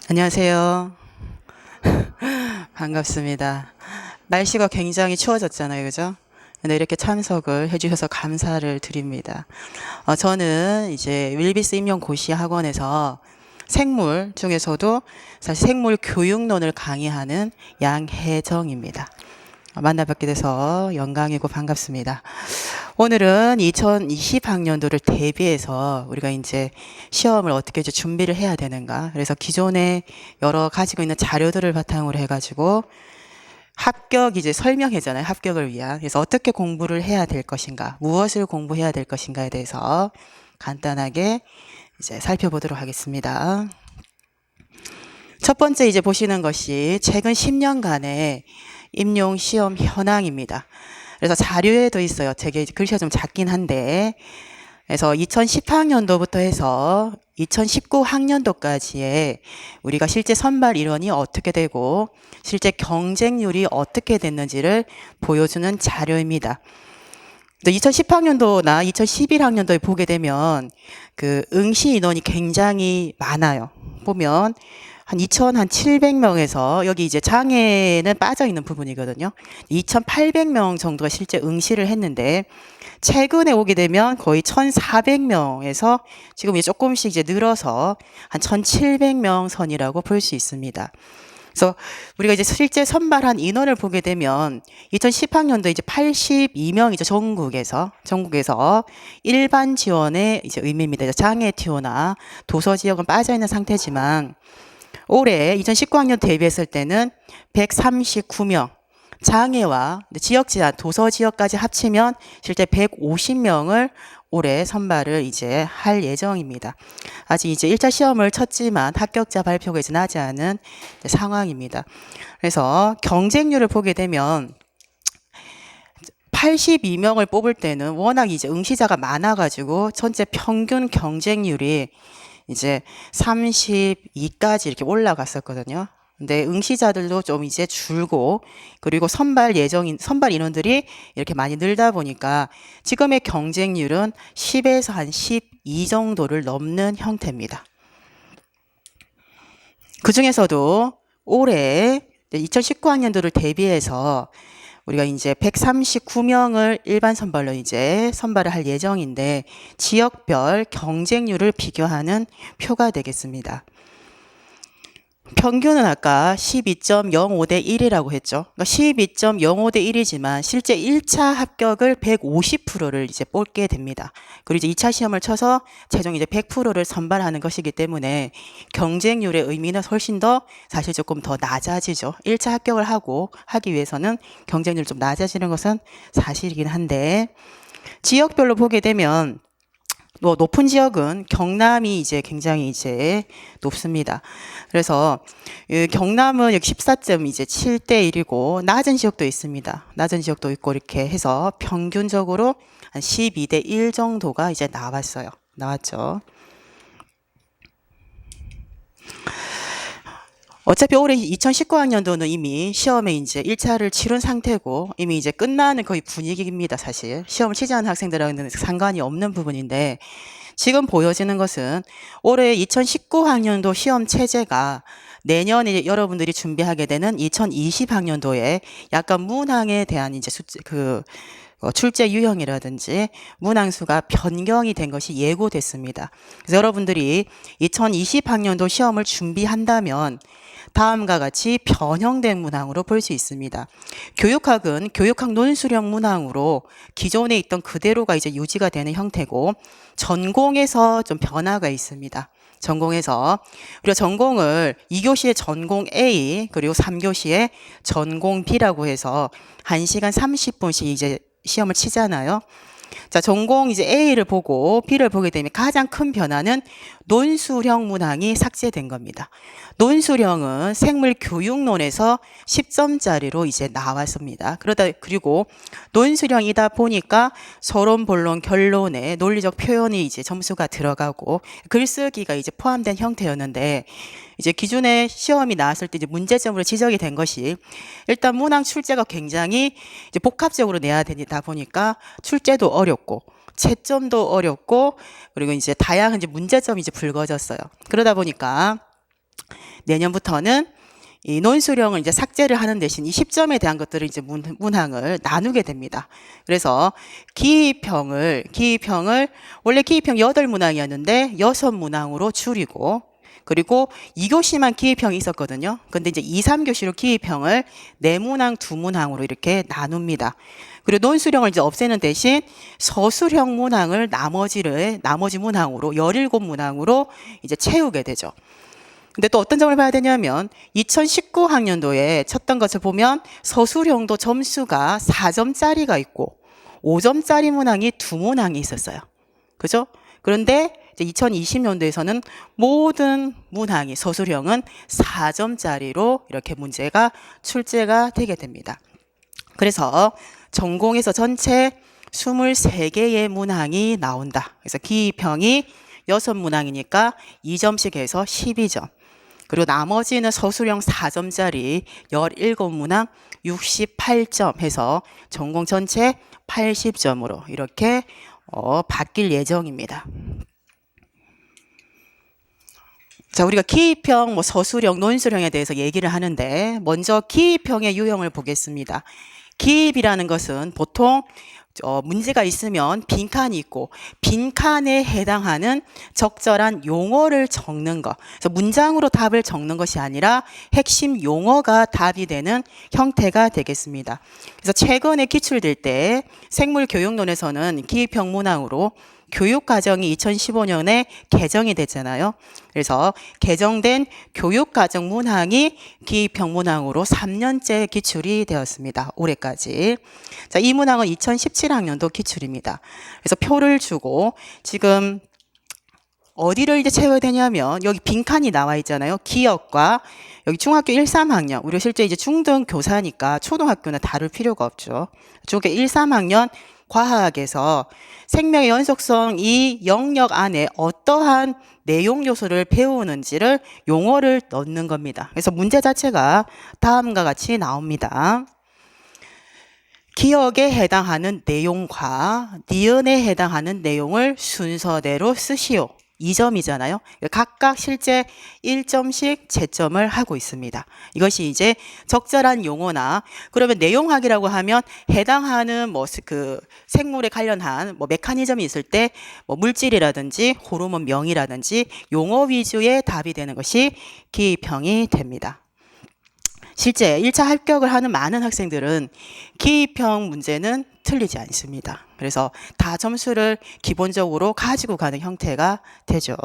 안녕하세요. 반갑습니다. 날씨가 굉장히 추워졌잖아요, 그죠? 근데 이렇게 참석을 해주셔서 감사를 드립니다. 저는 이제 윌비스 임용고시 학원에서 생물 중에서도 사실 생물 교육론을 강의하는 양혜정입니다. 만나 뵙게 돼서 영광이고 반갑습니다. 오늘은 2020학년도를 대비해서 우리가 이제 시험을 어떻게 이제 준비를 해야 되는가. 그래서 기존에 여러 가지고 있는 자료들을 바탕으로 해가지고 합격 이제 설명회잖아요. 합격을 위한. 그래서 어떻게 공부를 해야 될 것인가, 무엇을 공부해야 될 것인가에 대해서 간단하게 이제 살펴보도록 하겠습니다. 첫 번째 이제 보시는 것이 최근 10년간의 임용 시험 현황입니다. 그래서 자료에도 있어요. 되게 글씨가 좀 작긴 한데, 그래서 2010학년도부터 해서 2019학년도까지의 우리가 실제 선발 인원이 어떻게 되고 실제 경쟁률이 어떻게 됐는지를 보여주는 자료입니다. 2010학년도나 2011학년도에 보게 되면 그 응시 인원이 굉장히 많아요. 보면 한 2,700명에서 여기 이제 장애는 빠져 있는 부분이거든요. 2,800명 정도가 실제 응시를 했는데 최근에 오게 되면 거의 1,400명에서 지금 이제 조금씩 이제 늘어서 한 1,700명 선이라고 볼 수 있습니다. 그래서 우리가 이제 실제 선발한 인원을 보게 되면 2010학년도 이제 82명이죠. 전국에서 일반 지원의 이제 의미입니다. 장애 티오나 도서 지역은 빠져 있는 상태지만 올해 2019학년 대비했을 때는 139명, 장애와 지역 제한, 도서 지역까지 합치면 실제 150명을 올해 선발을 이제 할 예정입니다. 아직 이제 1차 시험을 쳤지만 합격자 발표가 이제 나지 않은 상황입니다. 그래서 경쟁률을 보게 되면 82명을 뽑을 때는 워낙 이제 응시자가 많아가지고 전체 평균 경쟁률이 이제 32까지 이렇게 올라갔었거든요. 근데 응시자들도 좀 이제 줄고, 그리고 선발 인원들이 이렇게 많이 늘다 보니까 지금의 경쟁률은 10에서 한 12 정도를 넘는 형태입니다. 그 중에서도 올해 2019학년도를 대비해서 우리가 이제 139명을 일반 선발로 이제 선발을 할 예정인데 지역별 경쟁률을 비교하는 표가 되겠습니다. 평균은 아까 12.05 대 1이라고 했죠. 그러니까 12.05 대 1이지만 실제 1차 합격을 150%를 이제 뽑게 됩니다. 그리고 이제 2차 시험을 쳐서 최종 이제 100%를 선발하는 것이기 때문에 경쟁률의 의미는 훨씬 더 사실 조금 더 낮아지죠. 1차 합격을 하기 위해서는 경쟁률이 좀 낮아지는 것은 사실이긴 한데, 지역별로 보게 되면 높은 지역은 경남이 이제 굉장히 이제 높습니다. 그래서 경남은 여기 14.7대 1이고 낮은 지역도 있습니다. 낮은 지역도 있고 이렇게 해서 평균적으로 한 12대 1 정도가 이제 나왔죠. 어차피 올해 2019학년도는 이미 시험에 이제 1차를 치른 상태고 이미 이제 끝나는 거의 분위기입니다, 사실. 시험을 치지 않은 학생들하고는 상관이 없는 부분인데 지금 보여지는 것은 올해 2019학년도 시험 체제가 내년에 여러분들이 준비하게 되는 2020학년도에 약간 문항에 대한 이제 출제 유형이라든지 문항수가 변경이 된 것이 예고됐습니다. 그래서 여러분들이 2020학년도 시험을 준비한다면 다음과 같이 변형된 문항으로 볼 수 있습니다. 교육학은 교육학 논술형 문항으로 기존에 있던 그대로가 이제 유지가 되는 형태고, 전공에서 좀 변화가 있습니다. 그리고 전공을 2교시에 전공 A 그리고 3교시에 전공 B라고 해서 1시간 30분씩 이제 시험을 치잖아요. 자, 전공 이제 A를 보고 B를 보게 되면 가장 큰 변화는 논술형 문항이 삭제된 겁니다. 논술형은 생물교육론에서 10점짜리로 이제 나왔습니다. 그리고 논술형이다 보니까 서론, 본론, 결론에 논리적 표현이 이제 점수가 들어가고 글쓰기가 이제 포함된 형태였는데, 이제 기존에 시험이 나왔을 때 이제 문제점으로 지적이 된 것이 일단 문항 출제가 굉장히 이제 복합적으로 내야 되다 보니까 출제도 어렵고 채점도 어렵고 그리고 이제 다양한 이제 문제점이 이제 불거졌어요. 그러다 보니까 내년부터는 이 논술형을 이제 삭제를 하는 대신 이 10점에 대한 것들을 이제 문항을 나누게 됩니다. 그래서 기입형을 원래 기입형 8문항이었는데 6문항으로 줄이고, 그리고 2교시만 기입형이 있었거든요. 근데 이제 2, 3교시로 기입형을 4문항, 2문항으로 이렇게 나눕니다. 그리고 논술형을 이제 없애는 대신 서술형 문항을 나머지 문항으로 17문항으로 이제 채우게 되죠. 근데 또 어떤 점을 봐야 되냐면 2019학년도에 쳤던 것을 보면 서술형도 점수가 4점짜리가 있고 5점짜리 문항이 2문항이 있었어요. 그죠? 그런데 이제 2020년도에서는 모든 문항이 서술형은 4점짜리로 이렇게 문제가 출제가 되게 됩니다. 그래서 전공에서 전체 23개의 문항이 나온다. 그래서 기입형이 6문항이니까 2점씩 해서 12점. 그리고 나머지는 서술형 4점짜리 17문항 68점 해서 전공 전체 80점으로 이렇게 바뀔 예정입니다. 자, 우리가 기입형, 서술형, 논술형에 대해서 얘기를 하는데 먼저 기입형의 유형을 보겠습니다. 기입이라는 것은 보통 문제가 있으면 빈칸이 있고 빈칸에 해당하는 적절한 용어를 적는 것. 그래서 문장으로 답을 적는 것이 아니라 핵심 용어가 답이 되는 형태가 되겠습니다. 그래서 최근에 기출될 때 생물교육론에서는 기입형 문항으로 교육과정이 2015년에 개정이 됐잖아요. 그래서 개정된 교육과정 문항이 기입형 문항으로 3년째 기출이 되었습니다. 올해까지. 자, 이 문항은 2017학년도 기출입니다. 그래서 표를 주고 지금 어디를 이제 채워야 되냐면 여기 빈칸이 나와 있잖아요. 기억과 여기 중학교 1, 3학년. 우리가 실제 이제 중등 교사니까 초등학교는 다룰 필요가 없죠. 중학교 1, 3학년 과학에서 생명의 연속성 이 영역 안에 어떠한 내용 요소를 배우는지를 용어를 넣는 겁니다. 그래서 문제 자체가 다음과 같이 나옵니다. 기억에 해당하는 내용과 니은에 해당하는 내용을 순서대로 쓰시오. 2점이잖아요. 각각 실제 1점씩 채점을 하고 있습니다. 이것이 이제 적절한 용어나 그러면 내용학이라고 하면 해당하는 그 생물에 관련한 메커니즘이 있을 때 물질이라든지 호르몬명이라든지 용어 위주의 답이 되는 것이 기입형이 됩니다. 실제 1차 합격을 하는 많은 학생들은 기입형 문제는 틀리지 않습니다. 그래서 다 점수를 기본적으로 가지고 가는 형태가 되죠.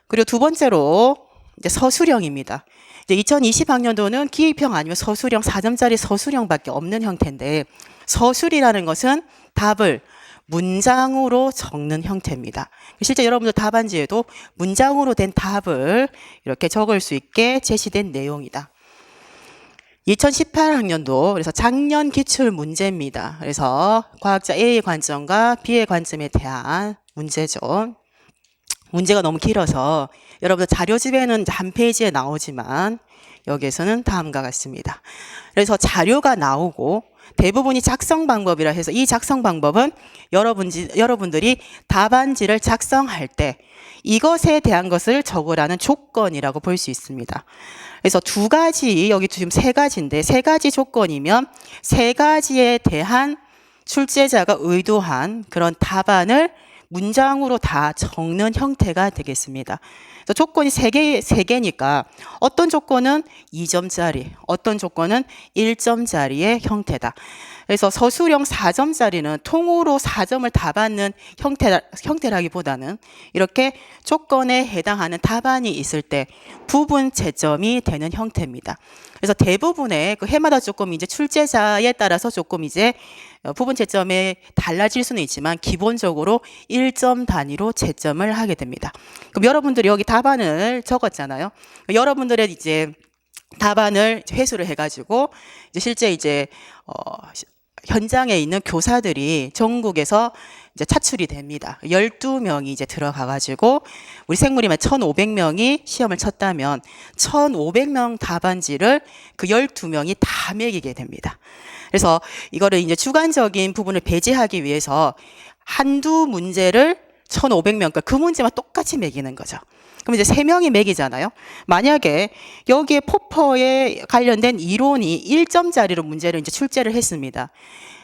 그리고 두 번째로 이제 서술형입니다. 이제 2020학년도는 기입형 아니면 서술형 4점짜리 서술형밖에 없는 형태인데 서술이라는 것은 답을 문장으로 적는 형태입니다. 실제 여러분들 답안지에도 문장으로 된 답을 이렇게 적을 수 있게 제시된 내용이다. 2018학년도 그래서 작년 기출 문제입니다. 그래서 과학자 A의 관점과 B의 관점에 대한 문제죠. 문제가 너무 길어서 여러분들 자료집에는 한 페이지에 나오지만 여기에서는 다음과 같습니다. 그래서 자료가 나오고 대부분이 작성 방법이라 해서 이 작성 방법은 여러분들이 답안지를 작성할 때 이것에 대한 것을 적으라는 조건이라고 볼 수 있습니다. 그래서 두 가지, 여기 지금 세 가지인데 세 가지 조건이면 세 가지에 대한 출제자가 의도한 그런 답안을 문장으로 다 적는 형태가 되겠습니다. 그래서 조건이 세 개니까 어떤 조건은 2점짜리, 어떤 조건은 1점짜리의 형태다. 그래서 서술형 4점짜리는 통으로 4점을 다 받는 형태라기보다는 이렇게 조건에 해당하는 답안이 있을 때 부분 채점이 되는 형태입니다. 그래서 대부분의 그 해마다 조금 이제 출제자에 따라서 조금 이제 부분 채점에 달라질 수는 있지만 기본적으로 1점 단위로 채점을 하게 됩니다. 그럼 여러분들이 여기 답안을 적었잖아요. 여러분들의 이제 답안을 회수를 해가지고 이제 실제 이제 현장에 있는 교사들이 전국에서 이제 차출이 됩니다. 12명이 이제 들어가가지고 우리 생물이면 1,500명이 시험을 쳤다면 1,500명 답안지를 그 12명이 다 매기게 됩니다. 그래서 이거를 이제 주관적인 부분을 배제하기 위해서 한두 문제를 1,500명, 그 문제만 똑같이 매기는 거죠. 그럼 이제 3명이 맥이잖아요. 만약에 여기에 포퍼에 관련된 이론이 1점짜리로 문제를 이제 출제를 했습니다.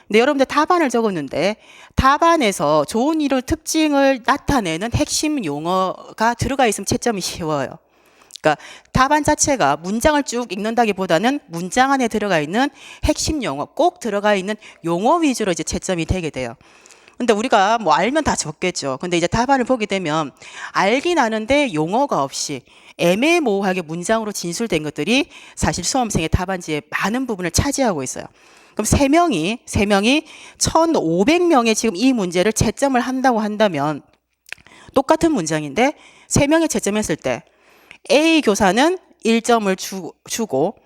근데 여러분들 답안을 적었는데 답안에서 좋은 이론 특징을 나타내는 핵심 용어가 들어가 있으면 채점이 쉬워요. 그러니까 답안 자체가 문장을 쭉 읽는다기보다는 문장 안에 들어가 있는 핵심 용어, 꼭 들어가 있는 용어 위주로 이제 채점이 되게 돼요. 근데 우리가 뭐 알면 다 적겠죠. 근데 이제 답안을 보게 되면 알긴 아는데 용어가 없이 애매모호하게 문장으로 진술된 것들이 사실 수험생의 답안지의 많은 부분을 차지하고 있어요. 그럼 3명이 1,500명의 지금 이 문제를 채점을 한다고 한다면 똑같은 문장인데 3명이 채점했을 때 A 교사는 1점을 주고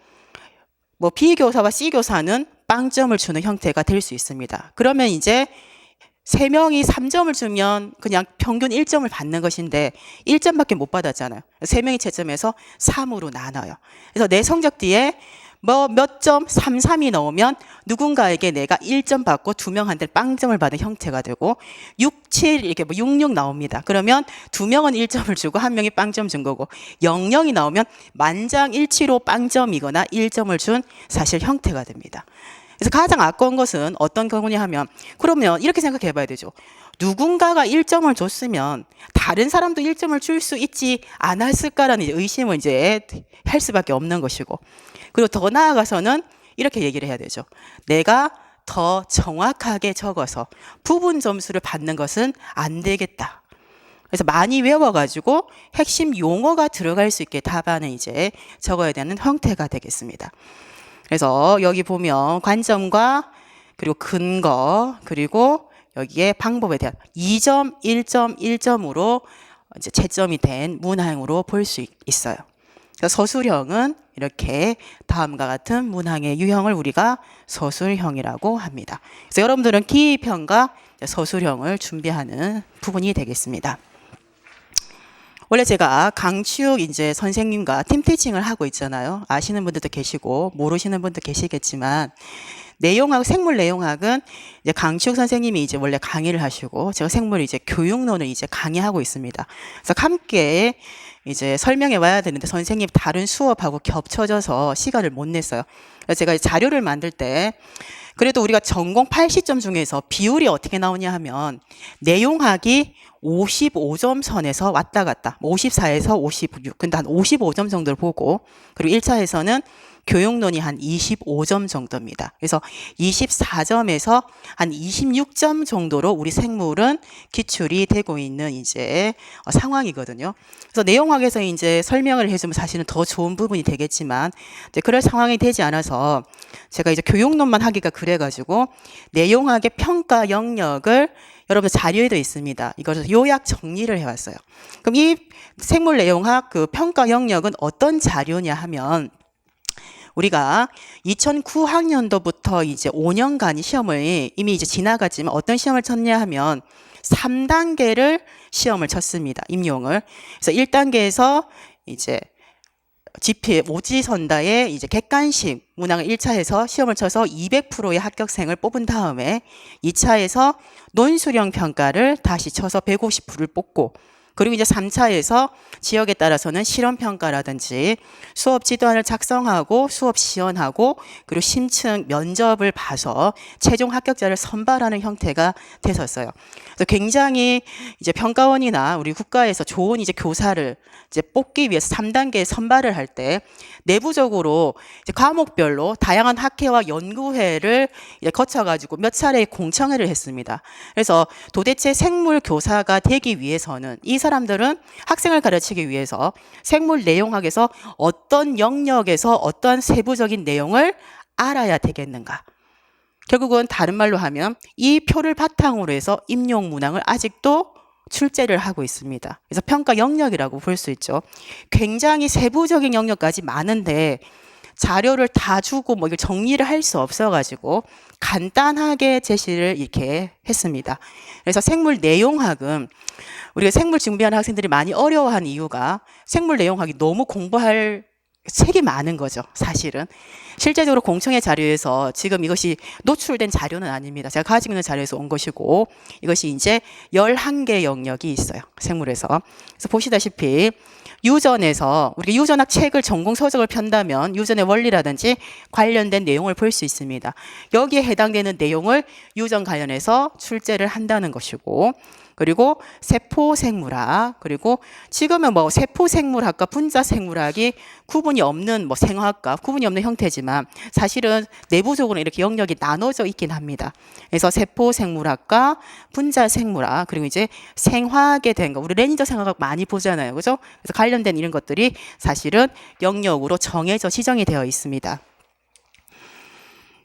뭐 B 교사와 C 교사는 빵점을 주는 형태가 될 수 있습니다. 그러면 이제 3명이 3점을 주면 그냥 평균 1점을 받는 것인데 1점밖에 못 받았잖아요. 3명이 채점해서 3으로 나눠요. 그래서 내 성적 뒤에 뭐 몇 점, 3, 3이 나오면 누군가에게 내가 1점 받고 2명한테 빵점을 받은 형태가 되고 6, 7 이렇게 뭐 6, 6 나옵니다. 그러면 2명은 1점을 주고 1명이 빵점 준 거고 0, 0이 나오면 만장일치로 빵점이거나 1점을 준 사실 형태가 됩니다. 그래서 가장 아까운 것은 어떤 경우냐 하면 그러면 이렇게 생각해 봐야 되죠. 누군가가 1점을 줬으면 다른 사람도 1점을 줄 수 있지 않았을까라는 의심을 이제 할 수밖에 없는 것이고 그리고 더 나아가서는 이렇게 얘기를 해야 되죠. 내가 더 정확하게 적어서 부분 점수를 받는 것은 안 되겠다. 그래서 많이 외워가지고 핵심 용어가 들어갈 수 있게 답안을 이제 적어야 되는 형태가 되겠습니다. 그래서 여기 보면 관점과 그리고 근거 그리고 여기에 방법에 대한 2점, 1점, 1점으로 이제 채점이 된 문항으로 볼 수 있어요. 그래서 서술형은 이렇게 다음과 같은 문항의 유형을 우리가 서술형이라고 합니다. 그래서 여러분들은 기입형과 서술형을 준비하는 부분이 되겠습니다. 원래 제가 강추욱 이제 선생님과 팀 티칭을 하고 있잖아요. 아시는 분들도 계시고 모르시는 분도 계시겠지만 내용학, 생물 내용학은 이제 강추욱 선생님이 이제 원래 강의를 하시고 제가 생물 이제 교육론을 이제 강의하고 있습니다. 그래서 함께 이제 설명해 와야 되는데 선생님 다른 수업하고 겹쳐져서 시간을 못 냈어요. 그래서 제가 자료를 만들 때 그래도 우리가 전공 80점 중에서 비율이 어떻게 나오냐 하면 내용학이 55점 선에서 왔다 갔다 54에서 56 근데 한 55점 정도를 보고 그리고 1차에서는 교육론이 한 25점 정도입니다. 그래서 24점에서 한 26점 정도로 우리 생물은 기출이 되고 있는 이제 상황이거든요. 그래서 내용학에서 이제 설명을 해주면 사실은 더 좋은 부분이 되겠지만 이제 그럴 상황이 되지 않아서 제가 이제 교육론만 하기가 그래가지고 내용학의 평가 영역을 여러분들 자료에도 있습니다. 이것을 요약 정리를 해왔어요. 그럼 이 생물 내용학 그 평가 영역은 어떤 자료냐 하면 우리가 2009학년도부터 이제 5년간 시험을 이미 이제 지나갔지만 어떤 시험을 쳤냐 하면 3단계를 시험을 쳤습니다. 임용을. 그래서 1단계에서 이제 GPA 오지선다의 이제 객관식 문항을 1차에서 시험을 쳐서 200%의 합격생을 뽑은 다음에 2차에서 논술형 평가를 다시 쳐서 150%를 뽑고 그리고 이제 3차에서 지역에 따라서는 실험평가라든지 수업 지도안을 작성하고 수업 시연하고 그리고 심층 면접을 봐서 최종 합격자를 선발하는 형태가 됐었어요. 그래서 굉장히 이제 평가원이나 우리 국가에서 좋은 이제 교사를 이제 뽑기 위해서 3단계 선발을 할 때 내부적으로 이제 과목별로 다양한 학회와 연구회를 이제 거쳐가지고 몇 차례 공청회를 했습니다. 그래서 도대체 생물 교사가 되기 위해서는 이 사람들은 학생을 가르치기 위해서 생물 내용학에서 어떤 영역에서 어떤 세부적인 내용을 알아야 되겠는가. 결국은 다른 말로 하면 이 표를 바탕으로 해서 임용 문항을 아직도 출제를 하고 있습니다. 그래서 평가 영역이라고 볼 수 있죠. 굉장히 세부적인 영역까지 많은데 자료를 다 주고 뭐 이걸 정리를 할 수 없어가지고 간단하게 제시를 이렇게 했습니다. 그래서 생물 내용학은 우리가 생물 준비하는 학생들이 많이 어려워하는 이유가 생물 내용학이 너무 공부할 책이 많은 거죠, 사실은. 실제적으로 공청회 자료에서 지금 이것이 노출된 자료는 아닙니다. 제가 가지고 있는 자료에서 온 것이고, 이것이 이제 11개 영역이 있어요, 생물에서. 그래서 보시다시피 유전에서 우리 유전학 책을 전공 서적을 편다면 유전의 원리라든지 관련된 내용을 볼 수 있습니다. 여기에 해당되는 내용을 유전 관련해서 출제를 한다는 것이고, 그리고 세포생물학, 그리고 지금은 뭐 세포생물학과 분자생물학이 구분이 없는 뭐 생화학과 구분이 없는 형태지만 사실은 내부적으로 이렇게 영역이 나눠져 있긴 합니다. 그래서 세포생물학과 분자생물학, 그리고 이제 생화학에 된 거, 우리 레니저 생화학 많이 보잖아요, 그죠? 그래서 관련된 이런 것들이 사실은 영역으로 정해져 지정이 되어 있습니다.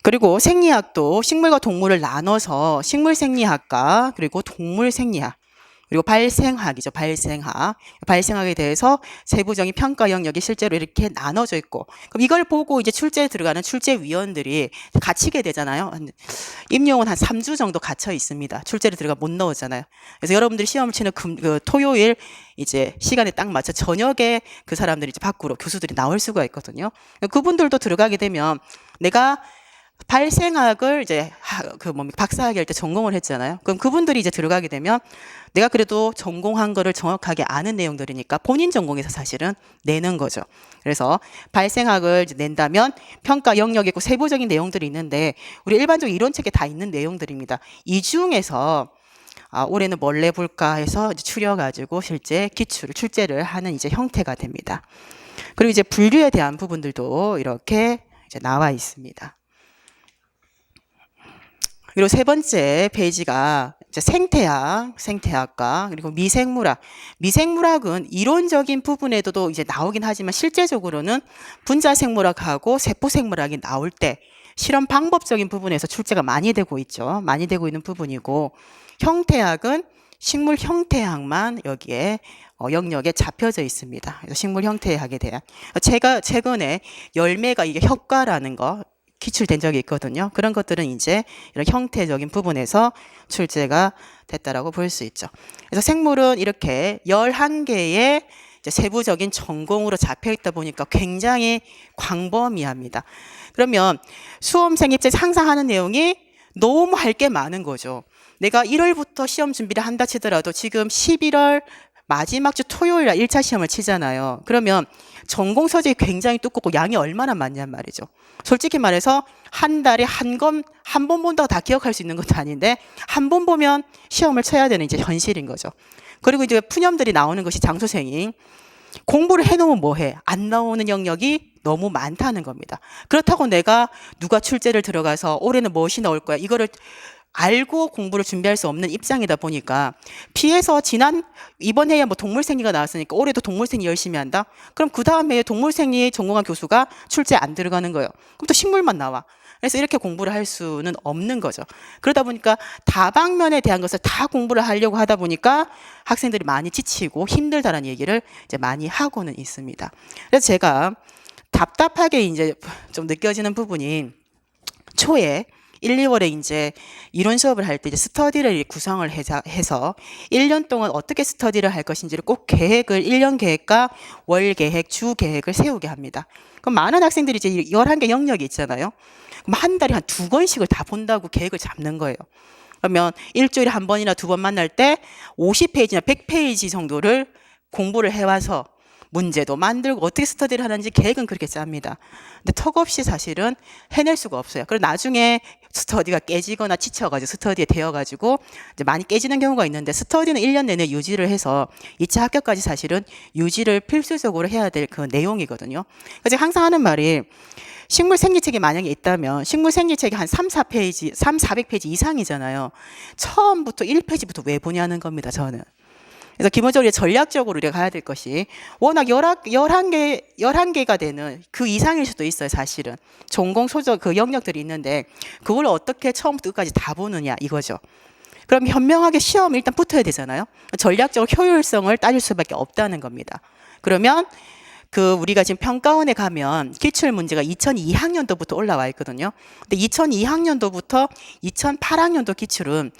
그리고 생리학도 식물과 동물을 나눠서 식물생리학과, 그리고 동물생리학, 그리고 발생학이죠. 발생학에 대해서 세부적인 평가 영역이 실제로 이렇게 나눠져 있고, 그럼 이걸 보고 이제 출제에 들어가는 출제위원들이 갇히게 되잖아요. 임용은 한 3주 정도 갇혀 있습니다. 출제를 들어가 못 넣었잖아요. 그래서 여러분들이 시험을 치는 토요일 이제 시간에 딱 맞춰 저녁에 그 사람들이 이제 밖으로 교수들이 나올 수가 있거든요. 그분들도 들어가게 되면 내가 발생학을 이제 박사학위 할 때 전공을 했잖아요. 그럼 그분들이 이제 들어가게 되면 내가 그래도 전공한 거를 정확하게 아는 내용들이니까 본인 전공에서 사실은 내는 거죠. 그래서 발생학을 이제 낸다면 평가 영역이 있고 세부적인 내용들이 있는데 우리 일반적인 이론책에 다 있는 내용들입니다. 이 중에서 올해는 뭘 내볼까 해서 이제 추려가지고 실제 기출을 출제를 하는 이제 형태가 됩니다. 그리고 이제 분류에 대한 부분들도 이렇게 이제 나와 있습니다. 그리고 세 번째 페이지가 이제 생태학과, 그리고 미생물학. 미생물학은 이론적인 부분에도 이제 나오긴 하지만 실제적으로는 분자생물학하고 세포생물학이 나올 때 실험 방법적인 부분에서 출제가 많이 되고 있죠. 많이 되고 있는 부분이고, 형태학은 식물 형태학만 여기에 영역에 잡혀져 있습니다. 그래서 식물 형태학에 대한 제가 최근에 열매가 이게 효과라는 거 기출된 적이 있거든요. 그런 것들은 이제 이런 형태적인 부분에서 출제가 됐다라고 볼 수 있죠. 그래서 생물은 이렇게 11개의 이제 세부적인 전공으로 잡혀 있다 보니까 굉장히 광범위합니다. 그러면 수험생입제 항상 하는 내용이 너무 할 게 많은 거죠. 내가 1월부터 시험 준비를 한다 치더라도 지금 11월 마지막 주 토요일 날 1차 시험을 치잖아요. 그러면 전공 서적이 굉장히 두껍고 양이 얼마나 많냔 말이죠. 솔직히 말해서 한 달에 한 번 본다고 다 기억할 수 있는 것도 아닌데 한 번 보면 시험을 쳐야 되는 이제 현실인 거죠. 그리고 이제 푸념들이 나오는 것이 장소생이 공부를 해놓으면 뭐해? 안 나오는 영역이 너무 많다는 겁니다. 그렇다고 내가 누가 출제를 들어가서 올해는 무엇이 나올 거야? 이거를 알고 공부를 준비할 수 없는 입장이다 보니까 피해서 이번 해에 뭐 동물생리가 나왔으니까 올해도 동물생리 열심히 한다? 그럼 그 다음 해에 동물생리 전공한 교수가 출제 안 들어가는 거예요. 그럼 또 식물만 나와. 그래서 이렇게 공부를 할 수는 없는 거죠. 그러다 보니까 다방면에 대한 것을 다 공부를 하려고 하다 보니까 학생들이 많이 지치고 힘들다는 얘기를 이제 많이 하고는 있습니다. 그래서 제가 답답하게 이제 좀 느껴지는 부분이 초에 1, 2월에 이제 이론 수업을 할 때 이제 스터디를 구성을 해서 1년 동안 어떻게 스터디를 할 것인지를 꼭 계획을 1년 계획과 월 계획, 주 계획을 세우게 합니다. 그럼 많은 학생들이 이제 11개 영역이 있잖아요. 그럼 한 달에 한 2권씩을 다 본다고 계획을 잡는 거예요. 그러면 일주일에 한 번이나 두 번 만날 때 50페이지나 100페이지 정도를 공부를 해와서 문제도 만들고 어떻게 스터디를 하는지 계획은 그렇게 짭니다. 근데 턱없이 사실은 해낼 수가 없어요. 그리고 나중에 스터디가 깨지거나 지쳐가지고 스터디에 되어가지고 이제 많이 깨지는 경우가 있는데 스터디는 1년 내내 유지를 해서 2차 합격까지 사실은 유지를 필수적으로 해야 될 그 내용이거든요. 그래서 항상 하는 말이 식물 생리책이 만약에 있다면 식물 생리책이 한 400페이지 이상이잖아요. 처음부터 1페이지부터 왜 보냐는 겁니다, 저는. 그래서 기본적으로 전략적으로 우리가 가야 될 것이 워낙 11개가 되는 그 이상일 수도 있어요, 사실은. 전공 소적 그 영역들이 있는데 그걸 어떻게 처음부터 끝까지 다 보느냐 이거죠. 그럼 현명하게 시험에 일단 붙어야 되잖아요. 전략적으로 효율성을 따질 수밖에 없다는 겁니다. 그러면 우리가 지금 평가원에 가면 기출 문제가 2002학년도부터 올라와 있거든요. 근데 2002학년도부터 2008학년도 기출은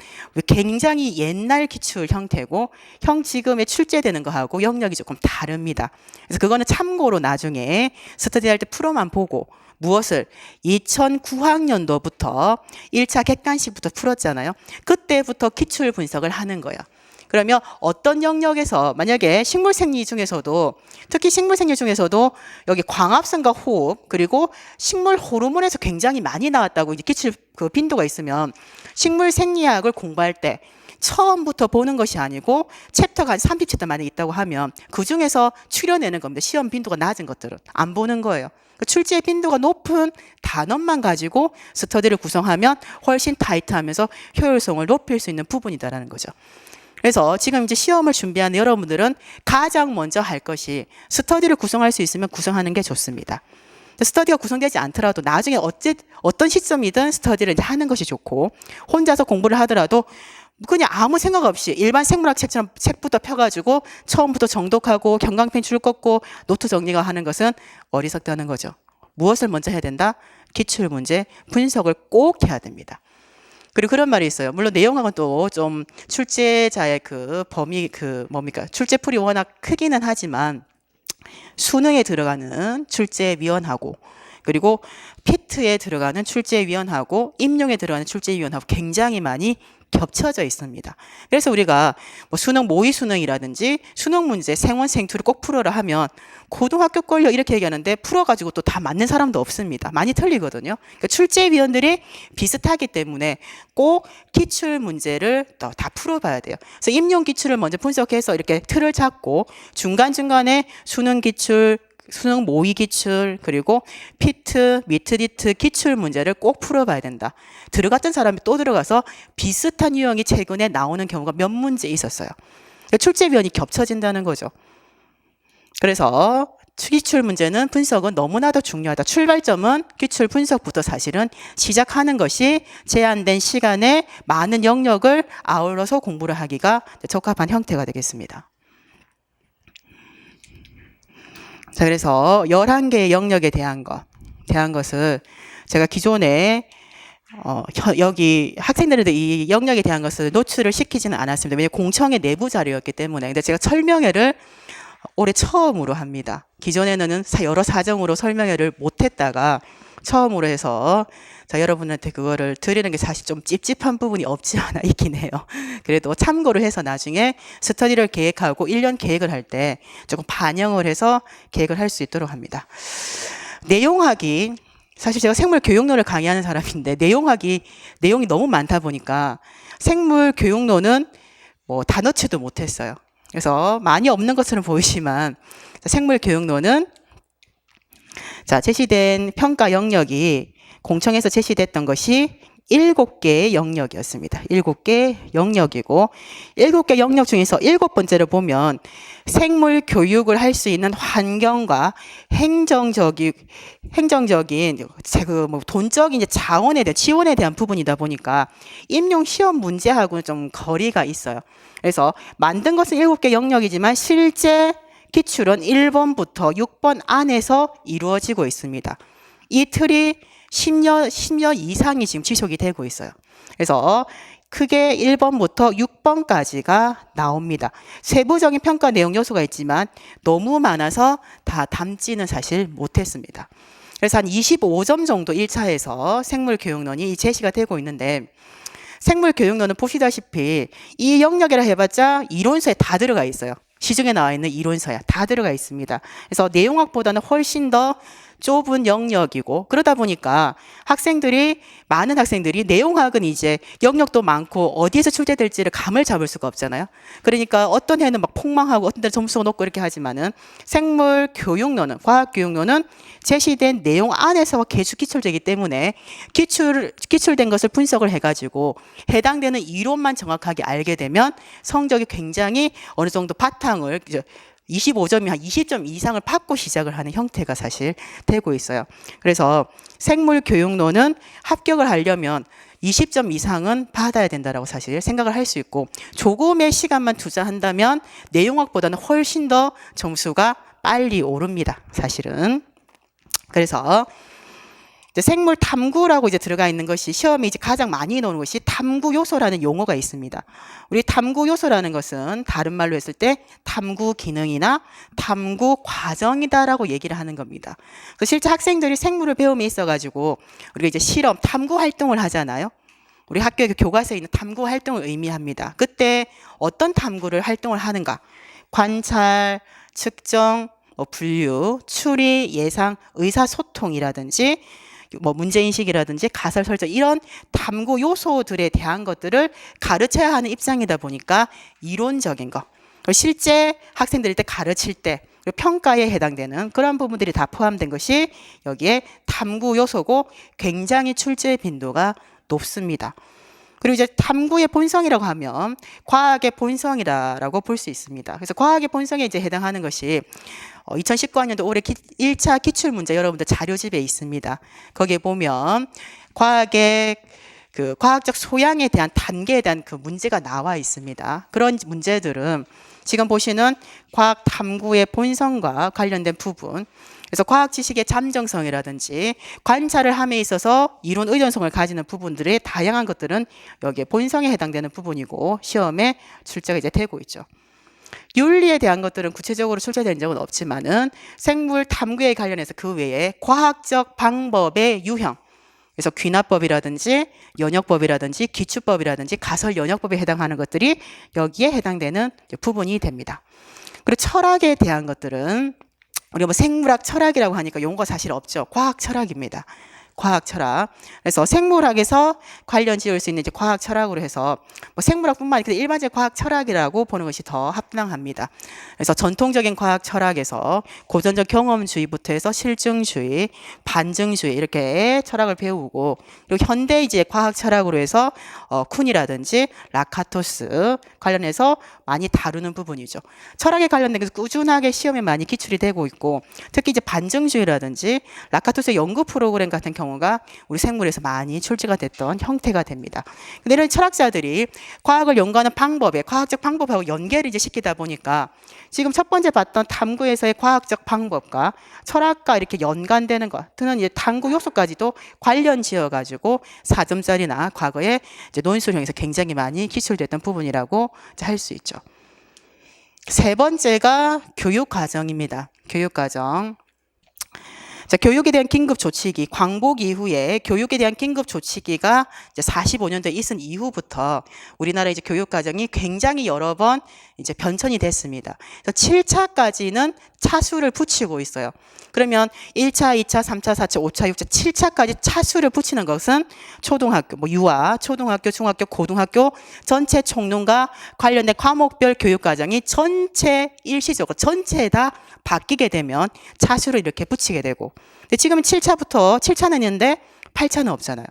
굉장히 옛날 기출 형태고 형 지금에 출제되는 거하고 영역이 조금 다릅니다. 그래서 그거는 참고로 나중에 스터디할 때 프로만 보고 무엇을 2009학년도부터 1차 객관식부터 풀었잖아요. 그때부터 기출 분석을 하는 거예요. 그러면 어떤 영역에서 만약에 식물생리 중에서도 특히 식물생리 중에서도 여기 광합성과 호흡 그리고 식물 호르몬에서 굉장히 많이 나왔다고 이제 기출 그 빈도가 있으면 식물생리학을 공부할 때 처음부터 보는 것이 아니고 챕터가 한 30챕터 만에 있다고 하면 그 중에서 추려내는 겁니다. 시험 빈도가 낮은 것들은 안 보는 거예요. 출제 빈도가 높은 단원만 가지고 스터디를 구성하면 훨씬 타이트하면서 효율성을 높일 수 있는 부분이다라는 거죠. 그래서 지금 이제 시험을 준비하는 여러분들은 가장 먼저 할 것이 스터디를 구성할 수 있으면 구성하는 게 좋습니다. 스터디가 구성되지 않더라도 나중에 어떤 시점이든 스터디를 이제 하는 것이 좋고 혼자서 공부를 하더라도 그냥 아무 생각 없이 일반 생물학 책처럼 책부터 펴가지고 처음부터 정독하고 경강펜 줄 꺾고 노트 정리가 하는 것은 어리석다는 거죠. 무엇을 먼저 해야 된다? 기출 문제 분석을 꼭 해야 됩니다. 그리고 그런 말이 있어요. 물론 내용학은 또 좀 출제자의 그 범위 출제풀이 워낙 크기는 하지만 수능에 들어가는 출제위원하고 그리고 피트에 들어가는 출제위원하고 임용에 들어가는 출제위원하고 굉장히 많이 겹쳐져 있습니다. 그래서 우리가 뭐 수능 모의 수능이라든지 수능 문제 생원 생투를 꼭 풀어라 하면 고등학교 걸려 이렇게 얘기하는데 풀어가지고 또 다 맞는 사람도 없습니다. 많이 틀리거든요. 그러니까 출제위원들이 비슷하기 때문에 꼭 기출 문제를 다 풀어봐야 돼요. 그래서 임용 기출을 먼저 분석해서 이렇게 틀을 잡고 중간중간에 수능 기출 수능 모의 기출 그리고 피트, 미트디트 기출 문제를 꼭 풀어봐야 된다. 들어갔던 사람이 또 들어가서 비슷한 유형이 최근에 나오는 경우가 몇 문제 있었어요. 출제위원이 겹쳐진다는 거죠. 그래서 기출 문제는 분석은 너무나도 중요하다. 출발점은 기출 분석부터 사실은 시작하는 것이 제한된 시간에 많은 영역을 아울러서 공부를 하기가 적합한 형태가 되겠습니다. 자, 그래서 11개의 영역에 대한 것을 제가 기존에 여기 학생들한테 이 영역에 대한 것을 노출을 시키지는 않았습니다. 왜냐하면 공청회 내부 자료였기 때문에. 근데 제가 설명회를 올해 처음으로 합니다. 기존에는 여러 사정으로 설명회를 못했다가 처음으로 해서 자, 여러분한테 그거를 드리는 게 사실 좀 찝찝한 부분이 없지 않아 있긴 해요. 그래도 참고를 해서 나중에 스터디를 계획하고 1년 계획을 할 때 조금 반영을 해서 계획을 할 수 있도록 합니다. 내용학이 사실 제가 생물 교육론을 강의하는 사람인데 내용이 너무 많다 보니까 생물 교육론은 뭐 다 넣지도 못했어요. 그래서 많이 없는 것처럼 보이지만 생물 교육론은 자, 제시된 평가 영역이 공청에서 제시됐던 것이 7개의 영역이었습니다. 7개 영역이고 7개 영역 중에서 7번째를 보면 생물 교육을 할 수 있는 환경과 행정적인 돈적인 이제 자원에 대한 지원에 대한 부분이다 보니까 임용 시험 문제하고는 좀 거리가 있어요. 그래서 만든 것은 7개 영역이지만 실제 기출은 1번부터 6번 안에서 이루어지고 있습니다. 이 틀이 10년 이상이 지금 지속이 되고 있어요. 그래서 크게 1번부터 6번까지가 나옵니다. 세부적인 평가 내용 요소가 있지만 너무 많아서 다 담지는 사실 못했습니다. 그래서 한 25점 정도 1차에서 생물교육론이 제시가 되고 있는데 생물교육론은 보시다시피 이 영역이라 해봤자 이론서에 다 들어가 있어요. 시중에 나와 있는 이론서야 다 들어가 있습니다. 그래서 내용학보다는 훨씬 더 좁은 영역이고 그러다 보니까 많은 학생들이 내용학은 이제 영역도 많고 어디에서 출제될지를 감을 잡을 수가 없잖아요. 그러니까 어떤 해는 막 폭망하고 어떤 데는 점수가 높고 이렇게 하지만은 생물 교육론은 과학교육론은 제시된 내용 안에서 계속 기출되기 때문에 기출된 것을 분석을 해가지고 해당되는 이론만 정확하게 알게 되면 성적이 굉장히 어느 정도 바탕을 25점이 한 20점 이상을 받고 시작을 하는 형태가 사실 되고 있어요. 그래서 생물교육론은 합격을 하려면 20점 이상은 받아야 된다라고 사실 생각을 할 수 있고 조금의 시간만 투자한다면 내용학보다는 훨씬 더 점수가 빨리 오릅니다. 사실은. 그래서 이제 생물 탐구라고 이제 들어가 있는 것이 시험에 이제 가장 많이 나오는 것이 탐구 요소라는 용어가 있습니다. 우리 탐구 요소라는 것은 다른 말로 했을 때 탐구 기능이나 탐구 과정이다라고 얘기를 하는 겁니다. 그래서 실제 학생들이 생물을 배움에 있어가지고 우리가 이제 실험, 탐구 활동을 하잖아요. 우리 학교의 교과서에 있는 탐구 활동을 의미합니다. 그때 어떤 탐구를 활동을 하는가? 관찰, 측정, 분류, 추리, 예상, 의사소통이라든지 문제인식이라든지 가설 설정 이런 탐구 요소들에 대한 것들을 가르쳐야 하는 입장이다 보니까 이론적인 거 실제 학생들 때 가르칠 때 평가에 해당되는 그런 부분들이 다 포함된 것이 여기에 탐구 요소고 굉장히 출제 빈도가 높습니다. 그리고 이제 탐구의 본성이라고 하면 과학의 본성이라고 볼 수 있습니다. 그래서 과학의 본성에 이제 해당하는 것이 2019학년도 올해 1차 기출문제 여러분들 자료집에 있습니다. 거기에 보면 과학의 그 과학적 소양에 대한 단계에 대한 그 문제가 나와 있습니다. 그런 문제들은 지금 보시는 과학 탐구의 본성과 관련된 부분, 그래서 과학 지식의 잠정성이라든지 관찰을 함에 있어서 이론 의존성을 가지는 부분들의 다양한 것들은 여기에 본성에 해당되는 부분이고 시험에 출제가 이제 되고 있죠. 윤리에 대한 것들은 구체적으로 출제된 적은 없지만은 생물 탐구에 관련해서 그 외에 과학적 방법의 유형, 그래서 귀납법이라든지 연역법이라든지 기출법이라든지 가설 연역법에 해당하는 것들이 여기에 해당되는 부분이 됩니다. 그리고 철학에 대한 것들은 우리가 뭐 생물학 철학이라고 하니까 용어가 사실 없죠. 과학 철학입니다. 과학 철학. 그래서 생물학에서 관련 지을 수 있는 이제 과학 철학으로 해서 뭐 생물학뿐만 아니라 일반적 과학 철학이라고 보는 것이 더 합당합니다. 그래서 전통적인 과학 철학에서 고전적 경험주의부터 해서 실증주의, 반증주의 이렇게 철학을 배우고 그리고 현대 이제 과학 철학으로 해서 쿤이라든지 라카토스 관련해서 많이 다루는 부분이죠. 철학에 관련된 것은 꾸준하게 시험에 많이 기출이 되고 있고 특히 이제 반증주의라든지 라카토스의 연구 프로그램 같은 경우가 우리 생물에서 많이 출제가 됐던 형태가 됩니다. 근데 이런 철학자들이 과학을 연구하는 방법에 과학적 방법하고 연계를 이제 시키다 보니까 지금 첫 번째 봤던 탐구에서의 과학적 방법과 철학과 이렇게 연관되는 것, 또는 이제 탐구 요소까지도 관련 지어 가지고 4점짜리나 과거에 이제 논술형에서 굉장히 많이 기출됐던 부분이라고 할 수 있죠. 세 번째가 교육 과정입니다. 교육 과정. 자, 교육에 대한 긴급 조치기, 광복 이후에 교육에 대한 긴급 조치기가 이제 45년도에 있은 이후부터 우리나라 이제 교육 과정이 굉장히 여러 번 이제 변천이 됐습니다. 그래서 7차까지는 차수를 붙이고 있어요. 그러면 1차, 2차, 3차, 4차, 5차, 6차, 7차까지 차수를 붙이는 것은 초등학교, 뭐 유아, 초등학교, 중학교, 고등학교 전체 총론과 관련된 과목별 교육 과정이 전체 일시적으로 전체 다 바뀌게 되면 차수를 이렇게 붙이게 되고, 근데 지금은 7차부터 7차는 있는데 8차는 없잖아요.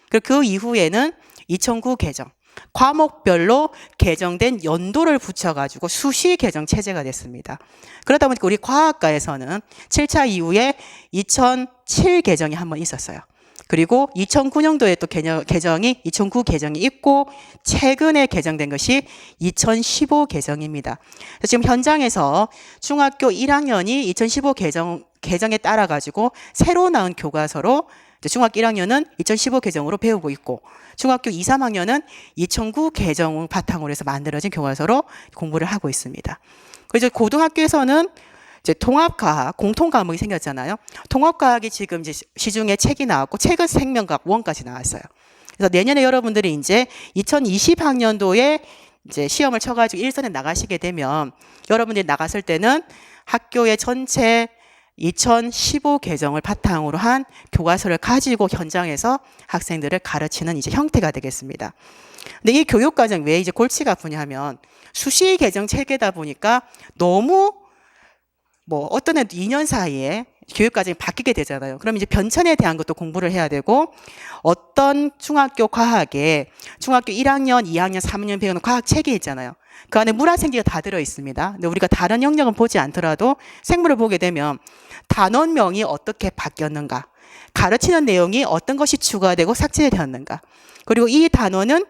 그리고 그 이후에는 2009 개정, 과목별로 개정된 연도를 붙여가지고 수시 개정 체제가 됐습니다. 그러다 보니까 우리 과학과에서는 7차 이후에 2007 개정이 한번 있었어요. 그리고 2009년도에 또 개정이 2009 개정이 있고 최근에 개정된 것이 2015 개정입니다. 지금 현장에서 중학교 1학년이 2015 개정에 따라 가지고 새로 나온 교과서로 중학교 1학년은 2015 개정으로 배우고 있고 중학교 2, 3학년은 2009 개정을 바탕으로 해서 만들어진 교과서로 공부를 하고 있습니다. 그래서 고등학교에서는 이제 통합과학, 공통과목이 생겼잖아요. 통합과학이 지금 이제 시중에 책이 나왔고 책은 생명과학 1까지 나왔어요. 그래서 내년에 여러분들이 이제 2020학년도에 이제 시험을 쳐가지고 일선에 나가시게 되면 여러분들이 나갔을 때는 학교의 전체 2015 개정을 바탕으로 한 교과서를 가지고 현장에서 학생들을 가르치는 이제 형태가 되겠습니다. 근데 이 교육과정 왜 이제 골치가 아프냐 하면 수시 개정 체계다 보니까 너무 뭐 어떤 애도 2년 사이에 교육과정이 바뀌게 되잖아요. 그럼 이제 변천에 대한 것도 공부를 해야 되고 어떤 중학교 과학에 중학교 1학년, 2학년, 3학년 배우는 과학책이 있잖아요. 그 안에 물화생기가 다 들어있습니다. 근데 우리가 다른 영역은 보지 않더라도 생물을 보게 되면 단원명이 어떻게 바뀌었는가, 가르치는 내용이 어떤 것이 추가되고 삭제되었는가, 그리고 이 단원은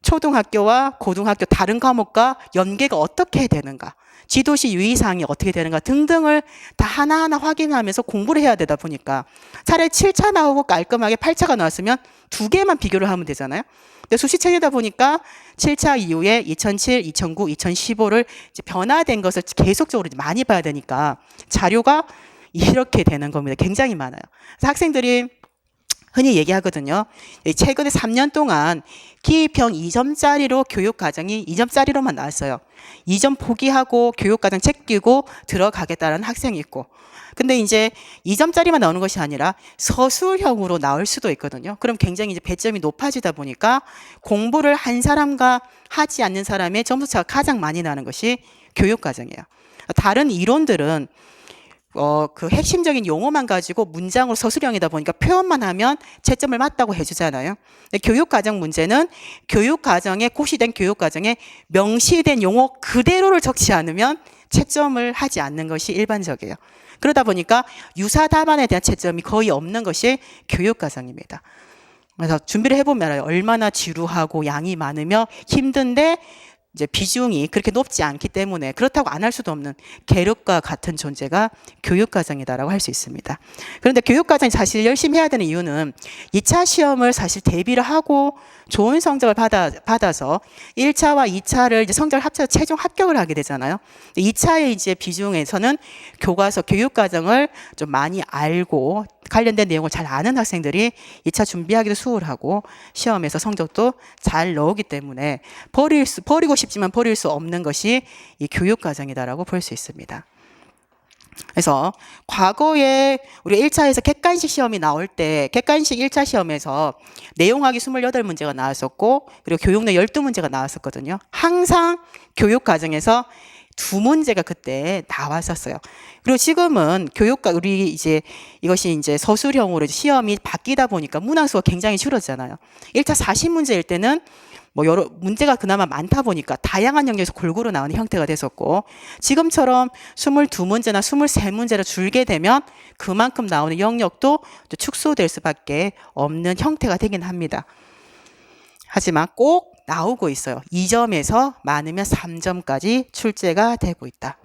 초등학교와 고등학교 다른 과목과 연계가 어떻게 되는가, 지도시 유의사항이 어떻게 되는가 등등을 다 하나하나 확인하면서 공부를 해야 되다 보니까 차라리 7차 나오고 깔끔하게 8차가 나왔으면 두 개만 비교를 하면 되잖아요. 근데 수시책이다 보니까 7차 이후에 2007, 2009, 2015를 이제 변화된 것을 계속적으로 많이 봐야 되니까 자료가 이렇게 되는 겁니다. 굉장히 많아요. 그래서 학생들이 흔히 얘기하거든요. 최근에 3년 동안 기입형 2점짜리로 교육과정이 2점짜리로만 나왔어요. 2점 포기하고 교육과정 챙기고 들어가겠다는 학생이 있고, 근데 이제 2점짜리만 나오는 것이 아니라 서술형으로 나올 수도 있거든요. 그럼 굉장히 이제 배점이 높아지다 보니까 공부를 한 사람과 하지 않는 사람의 점수차가 가장 많이 나는 것이 교육과정이에요. 다른 이론들은 그 핵심적인 용어만 가지고 문장으로 서술형이다 보니까 표현만 하면 채점을 맞다고 해주잖아요. 근데 교육과정 문제는 교육과정에 고시된 교육과정에 명시된 용어 그대로를 적지 않으면 채점을 하지 않는 것이 일반적이에요. 그러다 보니까 유사 답안에 대한 채점이 거의 없는 것이 교육과정입니다. 그래서 준비를 해보면 알아요. 얼마나 지루하고 양이 많으며 힘든데 이제 비중이 그렇게 높지 않기 때문에 그렇다고 안 할 수도 없는 계륵과 같은 존재가 교육과정이다라고 할 수 있습니다. 그런데 교육과정이 사실 열심히 해야 되는 이유는 2차 시험을 사실 대비를 하고 좋은 성적을 받아서 1차와 2차를 이제 성적을 합쳐서 최종 합격을 하게 되잖아요. 2차의 이제 비중에서는 교과서 교육과정을 좀 많이 알고 관련된 내용을 잘 아는 학생들이 2차 준비하기도 수월하고 시험에서 성적도 잘 넣기 때문에 버리고 싶지만 버릴 수 없는 것이 이 교육과정이다라고 볼 수 있습니다. 그래서 과거에 우리 1차에서 객관식 시험이 나올 때 객관식 1차 시험에서 내용하기 28문제가 나왔었고 그리고 교육내 12문제가 나왔었거든요. 항상 교육과정에서 2문제가 그때 나왔었어요. 그리고 지금은 우리 이제 이것이 이제 서술형으로 시험이 바뀌다 보니까 문항수가 굉장히 줄었잖아요. 1차 40문제일 때는 뭐 여러 문제가 그나마 많다 보니까 다양한 영역에서 골고루 나오는 형태가 됐었고 지금처럼 22문제나 23문제로 줄게 되면 그만큼 나오는 영역도 축소될 수밖에 없는 형태가 되긴 합니다. 하지만 꼭 나오고 있어요. 2점에서 많으면 3점까지 출제가 되고 있다.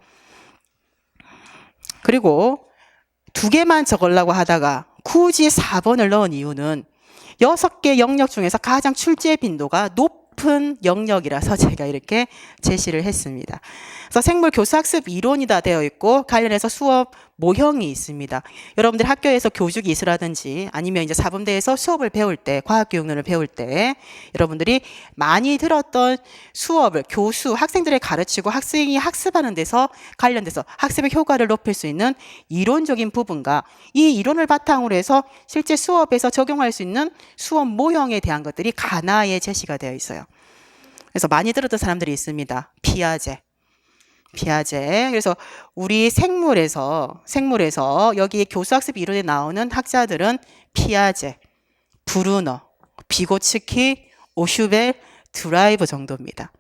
그리고 2개만 적으려고 하다가 굳이 4번을 넣은 이유는 6개 영역 중에서 가장 출제 빈도가 높은 영역이라서 제가 이렇게 제시를 했습니다. 그래서 생물 교수학습 이론이다 되어 있고 관련해서 수업 모형이 있습니다. 여러분들 학교에서 교주 기술하든지 아니면 이제 사범대에서 수업을 배울 때 과학교육론을 배울 때 여러분들이 많이 들었던 수업을 학생들을 가르치고 학생이 학습하는 데서 관련돼서 학습의 효과를 높일 수 있는 이론적인 부분과 이 이론을 바탕으로 해서 실제 수업에서 적용할 수 있는 수업 모형에 대한 것들이 가나에 제시가 되어 있어요. 그래서 많이 들었던 사람들이 있습니다. 피아제. 그래서 우리 생물에서 여기 교수학습 이론에 나오는 학자들은 피아제, 브루너, 비고츠키, 오슈벨, 드라이버 정도입니다.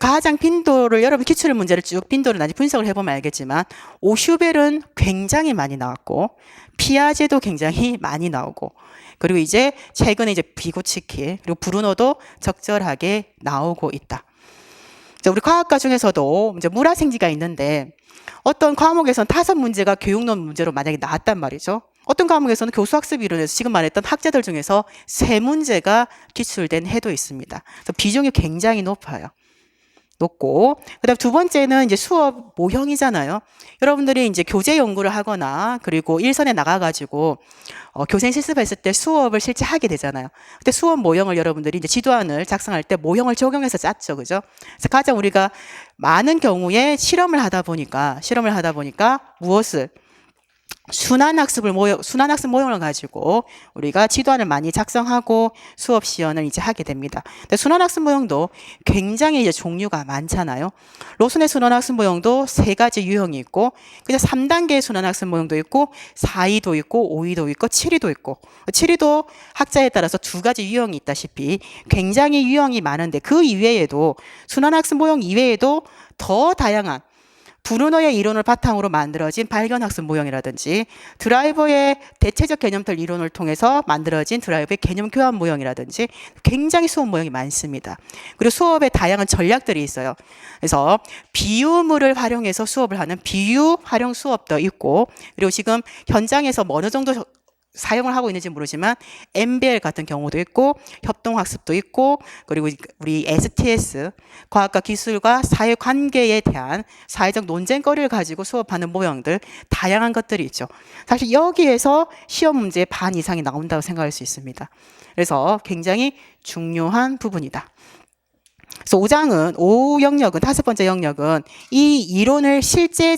가장 빈도를 여러분 기출 문제를 쭉 빈도를 나중에 분석을 해보면 알겠지만 오슈벨은 굉장히 많이 나왔고 피아제도 굉장히 많이 나오고 그리고 이제 최근에 이제 비고츠키 그리고 브루너도 적절하게 나오고 있다. 우리 과학과 중에서도 이제 물화생지가 있는데 어떤 과목에서는 5문제가 교육론 문제로 만약에 나왔단 말이죠. 어떤 과목에서는 교수학습 이론에서 지금 말했던 학자들 중에서 3문제가 기출된 해도 있습니다. 그래서 비중이 굉장히 높고 그다음 두 번째는 이제 수업 모형이잖아요. 여러분들이 이제 교재 연구를 하거나 그리고 일선에 나가가지고 교생 실습했을 때 수업을 실제 하게 되잖아요. 그때 수업 모형을 여러분들이 이제 지도안을 작성할 때 모형을 적용해서 짰죠, 그죠? 그래서 가장 우리가 많은 경우에 실험을 하다 보니까 무엇을 순환학습 모형을 가지고 우리가 지도안을 많이 작성하고 수업 시연을 이제 하게 됩니다. 근데 순환학습 모형도 굉장히 이제 종류가 많잖아요. 로슨의 순환학습 모형도 3가지 유형이 있고, 그냥 3단계의 순환학습 모형도 있고, 4위도 있고, 5위도 있고, 7위도 있고, 7위도 학자에 따라서 2가지 유형이 있다시피 굉장히 유형이 많은데 그 이외에도 순환학습 모형 이외에도 더 다양한 브루너의 이론을 바탕으로 만들어진 발견학습 모형이라든지 드라이버의 대체적 개념들 이론을 통해서 만들어진 드라이버의 개념 교환 모형이라든지 굉장히 수업 모형이 많습니다. 그리고 수업에 다양한 전략들이 있어요. 그래서 비유물을 활용해서 수업을 하는 비유 활용 수업도 있고, 그리고 지금 현장에서 어느 정도 사용을 하고 있는지 모르지만 MBL 같은 경우도 있고 협동학습도 있고, 그리고 우리 STS 과학과 기술과 사회관계에 대한 사회적 논쟁거리를 가지고 수업하는 모형들 다양한 것들이 있죠. 사실 여기에서 시험 문제의 반 이상이 나온다고 생각할 수 있습니다. 그래서 굉장히 중요한 부분이다. 그래서 5영역은 다섯 번째 영역은 이 이론을 실제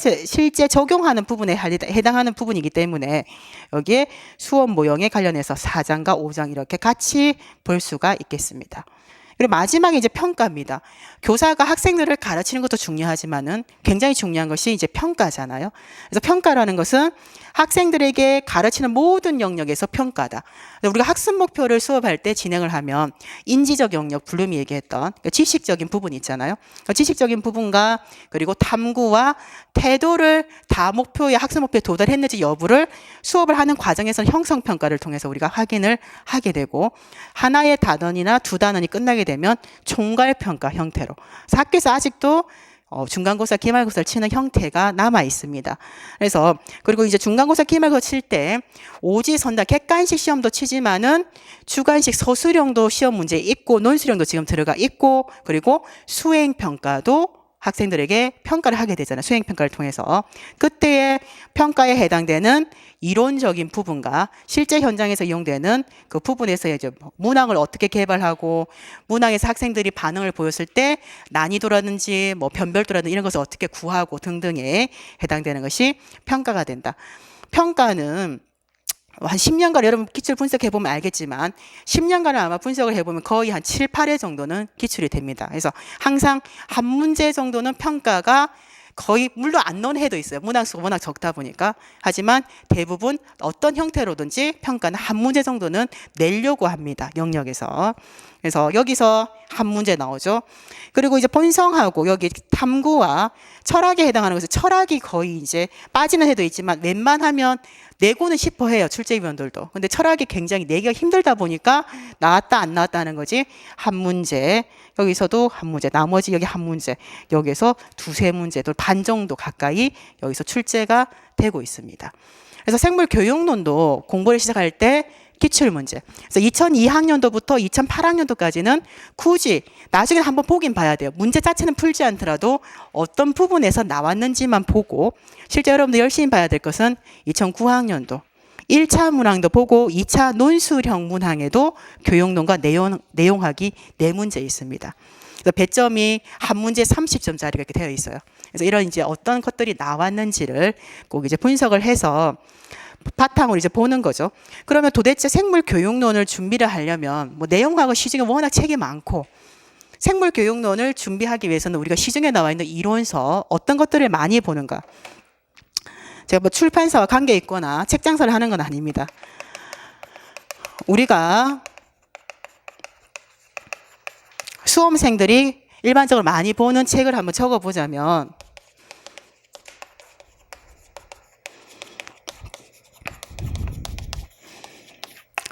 적용하는 부분에 해당하는 부분이기 때문에 여기에 수업 모형에 관련해서 4장과 5장 이렇게 같이 볼 수가 있겠습니다. 그리고 마지막에 이제 평가입니다. 교사가 학생들을 가르치는 것도 중요하지만은 굉장히 중요한 것이 이제 평가잖아요. 그래서 평가라는 것은 학생들에게 가르치는 모든 영역에서 평가다. 우리가 학습 목표를 수업할 때 진행을 하면 인지적 영역, 블룸이 얘기했던 지식적인 부분 있잖아요. 지식적인 부분과 그리고 탐구와 태도를 다 목표에 학습 목표에 도달했는지 여부를 수업을 하는 과정에서는 형성평가를 통해서 우리가 확인을 하게 되고, 하나의 단원이나 두 단원이 끝나게 되면 총괄평가 형태로 학교에서 아직도 중간고사, 기말고사를 치는 형태가 남아 있습니다. 그래서 그리고 이제 중간고사, 기말고사 칠 때 오지선다 객관식 시험도 치지만은 주관식 서술형도 시험 문제에 있고 논술형도 지금 들어가 있고, 그리고 수행평가도 학생들에게 평가를 하게 되잖아요. 수행평가를 통해서. 그때의 평가에 해당되는 이론적인 부분과 실제 현장에서 이용되는 그 부분에서 이제 문항을 어떻게 개발하고, 문항에서 학생들이 반응을 보였을 때 난이도라든지 뭐 변별도라든지 이런 것을 어떻게 구하고 등등에 해당되는 것이 평가가 된다. 평가는 한 10년간 여러분 기출 분석해보면 알겠지만 10년간을 아마 분석을 해보면 거의 한 7, 8회 정도는 기출이 됩니다. 그래서 항상 한 문제 정도는 평가가 거의, 물론 안 넣은 해도 있어요. 문항수가 워낙 적다 보니까. 하지만 대부분 어떤 형태로든지 평가는 한 문제 정도는 내려고 합니다. 영역에서. 그래서 여기서 한 문제 나오죠. 그리고 이제 본성하고 여기 탐구와 철학에 해당하는 것은 철학이 거의 이제 빠지는 해도 있지만 웬만하면 내고는 싶어 해요. 출제위원들도. 근데 철학이 굉장히 내기가 힘들다 보니까 나왔다 안 나왔다 하는 거지. 한 문제, 여기서도 한 문제, 나머지 여기 한 문제, 여기서 두세 문제, 또 반 정도 가까이 여기서 출제가 되고 있습니다. 그래서 생물교육론도 공부를 시작할 때 기출문제. 그래서 2002학년도부터 2008학년도까지는 굳이 나중에 한번 보긴 봐야 돼요. 문제 자체는 풀지 않더라도 어떤 부분에서 나왔는지만 보고, 실제 여러분들 열심히 봐야 될 것은 2009학년도 1차 문항도 보고 2차 논술형 문항에도 교육론과 내용하기 4문제 있습니다. 그래서 배점이 한 문제 30점짜리가 이렇게 되어 있어요. 그래서 이런 이제 어떤 것들이 나왔는지를 꼭 이제 분석을 해서 바탕으로 이제 보는 거죠. 그러면 도대체 생물교육론을 준비를 하려면 뭐 내용하고 시중에 워낙 책이 많고, 생물교육론을 준비하기 위해서는 우리가 시중에 나와 있는 이론서 어떤 것들을 많이 보는가. 제가 뭐 출판사와 관계 있거나 책 장사를 하는 건 아닙니다. 우리가 수험생들이 일반적으로 많이 보는 책을 한번 적어보자면,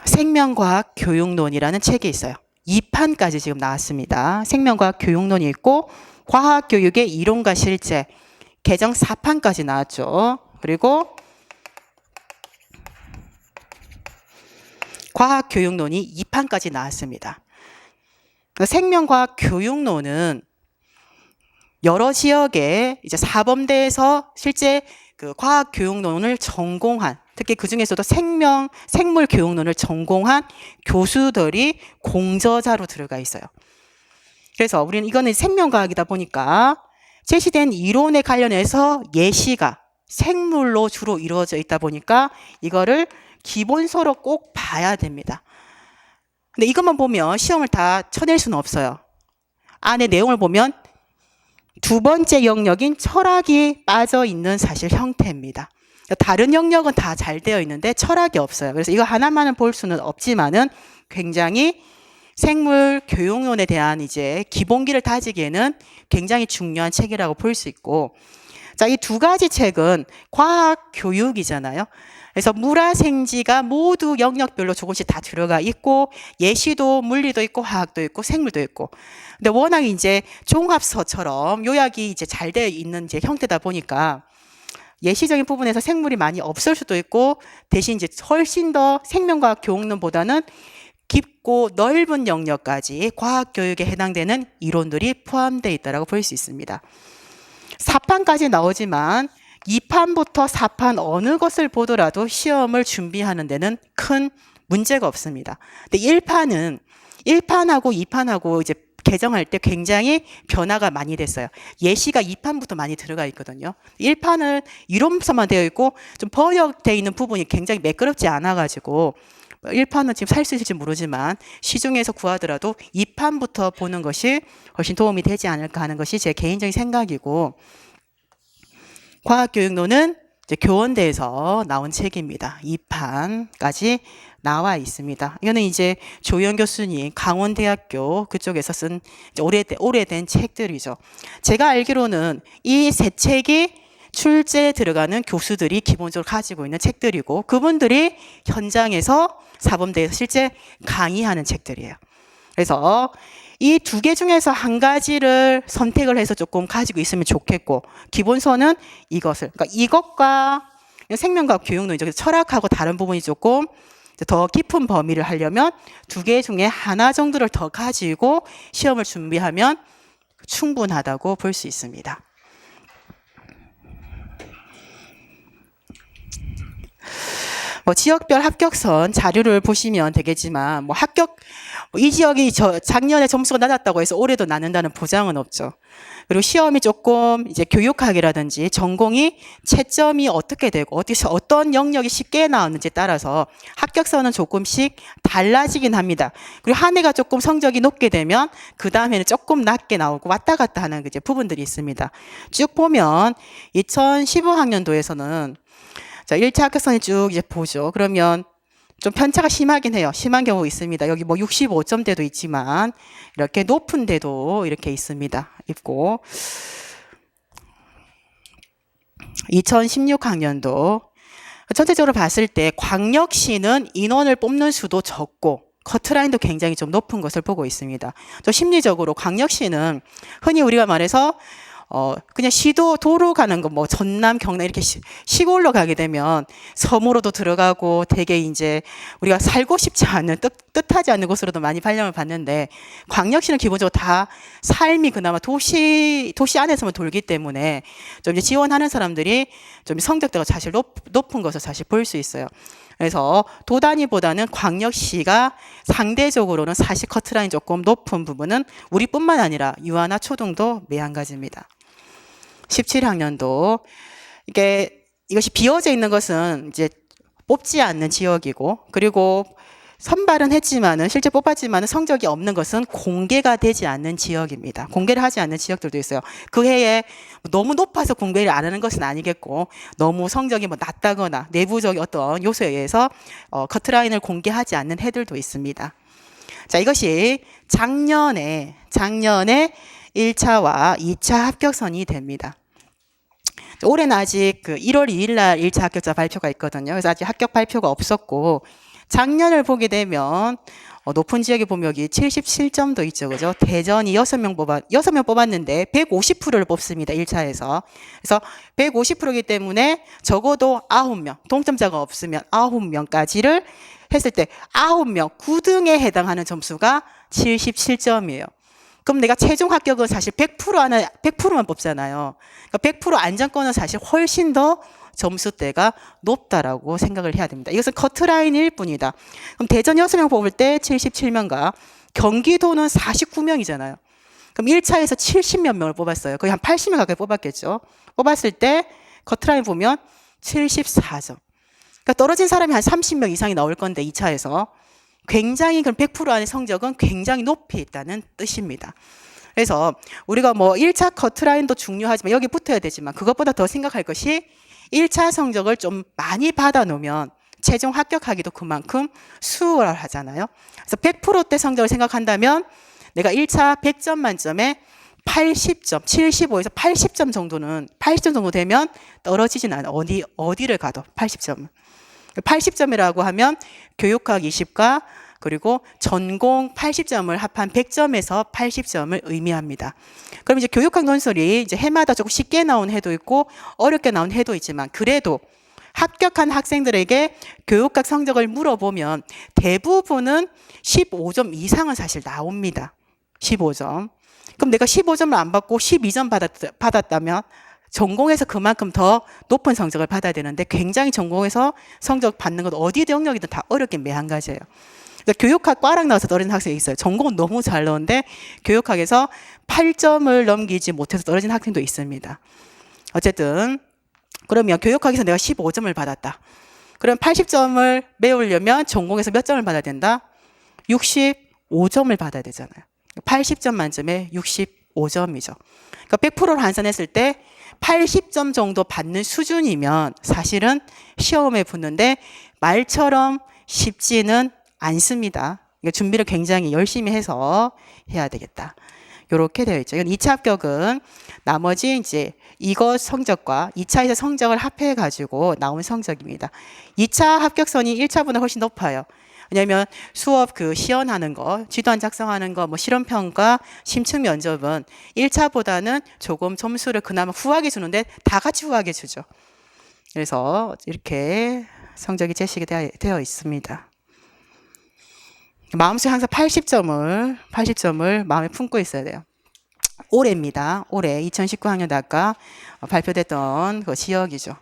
생명과학 교육론이라는 책이 있어요. 2판까지 지금 나왔습니다. 생명과학 교육론이 있고 과학교육의 이론과 실제 개정 4판까지 나왔죠. 그리고 과학교육론이 2판까지 나왔습니다. 생명과학 교육론은 여러 지역의 이제 사범대에서 실제 그 과학교육론을 전공한, 특히 그 중에서도 생물교육론을 전공한 교수들이 공저자로 들어가 있어요. 그래서 우리는 이거는 생명과학이다 보니까 제시된 이론에 관련해서 예시가 생물로 주로 이루어져 있다 보니까 이거를 기본서로 꼭 봐야 됩니다. 근데 이것만 보면 시험을 다 쳐낼 수는 없어요. 안에 내용을 보면 두 번째 영역인 철학이 빠져 있는 사실 형태입니다. 다른 영역은 다 잘 되어 있는데 철학이 없어요. 그래서 이거 하나만은 볼 수는 없지만은 굉장히 생물 교육론에 대한 이제 기본기를 다지기에는 굉장히 중요한 책이라고 볼 수 있고, 자, 이 두 가지 책은 과학 교육이잖아요. 그래서 물화생지가 모두 영역별로 조금씩 다 들어가 있고, 예시도 물리도 있고 화학도 있고 생물도 있고. 근데 워낙 이제 종합서처럼 요약이 이제 잘 되어 있는 이제 형태다 보니까 예시적인 부분에서 생물이 많이 없을 수도 있고, 대신 이제 훨씬 더 생명과학 교육론보다는 깊고 넓은 영역까지 과학 교육에 해당되는 이론들이 포함되어 있다고 볼 수 있습니다. 4판까지 나오지만 2판부터 4판 어느 것을 보더라도 시험을 준비하는 데는 큰 문제가 없습니다. 근데 1판하고 2판하고 이제 개정할 때 굉장히 변화가 많이 됐어요. 예시가 2판부터 많이 들어가 있거든요. 1판은 이론서만 되어 있고 좀 번역되어 있는 부분이 굉장히 매끄럽지 않아가지고 1판은 지금 살 수 있을지 모르지만 시중에서 구하더라도 2판부터 보는 것이 훨씬 도움이 되지 않을까 하는 것이 제 개인적인 생각이고, 과학교육론은 이제 교원대에서 나온 책입니다. 2판까지 나와 있습니다. 이거는 이제 조영 교수님 강원대학교 그쪽에서 쓴 오래된 책들이죠. 제가 알기로는 이 세 책이 출제에 들어가는 교수들이 기본적으로 가지고 있는 책들이고, 그분들이 현장에서 사범대에서 실제 강의하는 책들이에요. 그래서 이 두 개 중에서 한 가지를 선택을 해서 조금 가지고 있으면 좋겠고, 기본서는 그러니까 이것과 생명과학 교육론, 철학하고 다른 부분이 조금 더 깊은 범위를 하려면 두 개 중에 하나 정도를 더 가지고 시험을 준비하면 충분하다고 볼 수 있습니다. 지역별 합격선 자료를 보시면 되겠지만, 이 지역이 작년에 점수가 낮았다고 해서 올해도 낮는다는 보장은 없죠. 그리고 시험이 조금 이제 교육학이라든지 전공이 채점이 어떻게 되고 어디서 어떤 영역이 쉽게 나왔는지에 따라서 합격선은 조금씩 달라지긴 합니다. 그리고 한 해가 조금 성적이 높게 되면 그 다음에는 조금 낮게 나오고 왔다 갔다 하는 이제 부분들이 있습니다. 쭉 보면 2015학년도에서는 자, 1차 합격선이 쭉 이제 보죠. 그러면 좀 편차가 심하긴 해요. 심한 경우 있습니다. 여기 65점대도 있지만 이렇게 높은 데도 이렇게 있고, 2016학년도 전체적으로 봤을 때 광역시는 인원을 뽑는 수도 적고 커트라인도 굉장히 좀 높은 것을 보고 있습니다. 또 심리적으로 광역시는 흔히 우리가 말해서 그냥 도로 가는 거, 전남, 경남 이렇게 시골로 가게 되면 섬으로도 들어가고 되게 이제 우리가 살고 싶지 않은, 뜻하지 않는 곳으로도 많이 발령을 받는데, 광역시는 기본적으로 다 삶이 그나마 도시 안에서만 돌기 때문에 좀 이제 지원하는 사람들이 좀 성적대가 사실 높은 것을 사실 볼 수 있어요. 그래서 도 단위보다는 광역시가 상대적으로는 사실 커트라인 조금 높은 부분은 우리뿐만 아니라 유아나 초등도 매한가지입니다. 17학년도 이것이 비워져 있는 것은 이제 뽑지 않는 지역이고, 그리고 선발은 했지만은 실제 뽑았지만은 성적이 없는 것은 공개가 되지 않는 지역입니다. 공개를 하지 않는 지역들도 있어요. 그 해에 너무 높아서 공개를 안 하는 것은 아니겠고, 너무 성적이 낮다거나 내부적인 어떤 요소에 의해서 커트라인을 공개하지 않는 해들도 있습니다. 자, 이것이 작년에 1차와 2차 합격선이 됩니다. 올해는 아직 1월 2일 날 1차 합격자 발표가 있거든요. 그래서 아직 합격 발표가 없었고, 작년을 보게 되면 높은 지역에 보면 여기 77점도 있죠. 그죠? 대전이 6명 뽑았는데 150%를 뽑습니다. 1차에서. 그래서 150%이기 때문에 적어도 9명, 동점자가 없으면 9명까지를 했을 때 9명, 9등에 해당하는 점수가 77점이에요. 그럼 내가 최종 합격은 사실 100%만 뽑잖아요. 그러니까 100% 안정권은 사실 훨씬 더 점수대가 높다라고 생각을 해야 됩니다. 이것은 커트라인일 뿐이다. 그럼 대전 6명 뽑을 때 77명과 경기도는 49명이잖아요. 그럼 1차에서 70몇 명을 뽑았어요. 거의 한 80명 가까이 뽑았겠죠. 뽑았을 때 커트라인 보면 74점. 그러니까 떨어진 사람이 한 30명 이상이 나올 건데 2차에서 굉장히 그럼 100% 안의 성적은 굉장히 높이 있다는 뜻입니다. 그래서 우리가 1차 커트라인도 중요하지만 여기 붙어야 되지만 그것보다 더 생각할 것이 1차 성적을 좀 많이 받아 놓으면 최종 합격하기도 그만큼 수월하잖아요. 그래서 100%대 성적을 생각한다면 내가 1차 100점 만점에 80점, 75에서 80점 정도는 80점 정도 되면 떨어지진 않아. 어디를 가도 80점. 80점이라고 하면 교육학 20과 그리고 전공 80점을 합한 100점에서 80점을 의미합니다. 그럼 이제 교육학 논술이 이제 해마다 조금 쉽게 나온 해도 있고 어렵게 나온 해도 있지만 그래도 합격한 학생들에게 교육학 성적을 물어보면 대부분은 15점 이상은 사실 나옵니다. 15점. 그럼 내가 15점을 안 받고 12점 받았다면 전공에서 그만큼 더 높은 성적을 받아야 되는데 굉장히 전공에서 성적 받는 것 어디 영역이든 다 어렵긴 매한가지예요. 그러니까 교육학 과락 나와서 떨어진 학생이 있어요. 전공은 너무 잘 나오는데 교육학에서 8점을 넘기지 못해서 떨어진 학생도 있습니다. 어쨌든 그러면 교육학에서 내가 15점을 받았다. 그럼 80점을 메우려면 전공에서 몇 점을 받아야 된다? 65점을 받아야 되잖아요. 80점 만점에 65점이죠. 그러니까 100%를 환산했을 때 80점 정도 받는 수준이면 사실은 시험에 붙는데 말처럼 쉽지는 않습니다. 그러니까 준비를 굉장히 열심히 해서 해야 되겠다. 이렇게 되어 있죠. 이건 2차 합격은 나머지 이제 이것 성적과 2차에서 성적을 합해 가지고 나온 성적입니다. 2차 합격선이 1차보다 훨씬 높아요. 왜냐하면 수업 그 시연하는 거, 지도안 작성하는 거, 뭐 실험평가, 심층 면접은 1차보다는 조금 점수를 그나마 후하게 주는데 다 같이 후하게 주죠. 그래서 이렇게 성적이 제시가 되어 있습니다. 마음속에 항상 80점을 마음에 품고 있어야 돼요. 올해입니다. 올해 2019학년도 아까 발표됐던 그 지역이죠.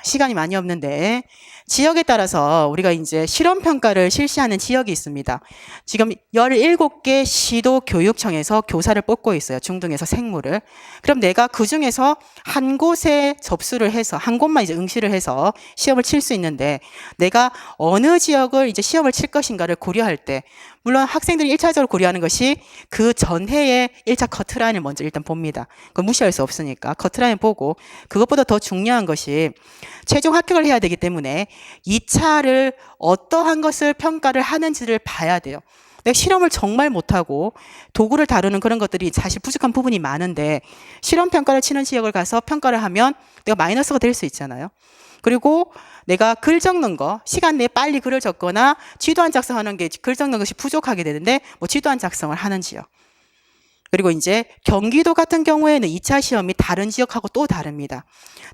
시간이 많이 없는데 지역에 따라서 우리가 이제 실험평가를 실시하는 지역이 있습니다. 지금 17개 시도교육청에서 교사를 뽑고 있어요. 중등에서 생물을. 그럼 내가 그 중에서 한 곳에 접수를 해서 한 곳만 이제 응시를 해서 시험을 칠 수 있는데 내가 어느 지역을 이제 시험을 칠 것인가를 고려할 때 물론 학생들이 1차적으로 고려하는 것이 그 전해의 1차 커트라인을 먼저 일단 봅니다. 그걸 무시할 수 없으니까 커트라인 보고 그것보다 더 중요한 것이 최종 합격을 해야 되기 때문에 2차를 어떠한 것을 평가를 하는지를 봐야 돼요. 내가 실험을 정말 못하고 도구를 다루는 그런 것들이 사실 부족한 부분이 많은데 실험 평가를 치는 지역을 가서 평가를 하면 내가 마이너스가 될 수 있잖아요. 그리고 내가 글 적는 거, 시간 내에 빨리 글을 적거나 지도안 작성하는 게 글 적는 것이 부족하게 되는데 뭐 지도안 작성을 하는지요. 그리고 이제 경기도 같은 경우에는 2차 시험이 다른 지역하고 또 다릅니다.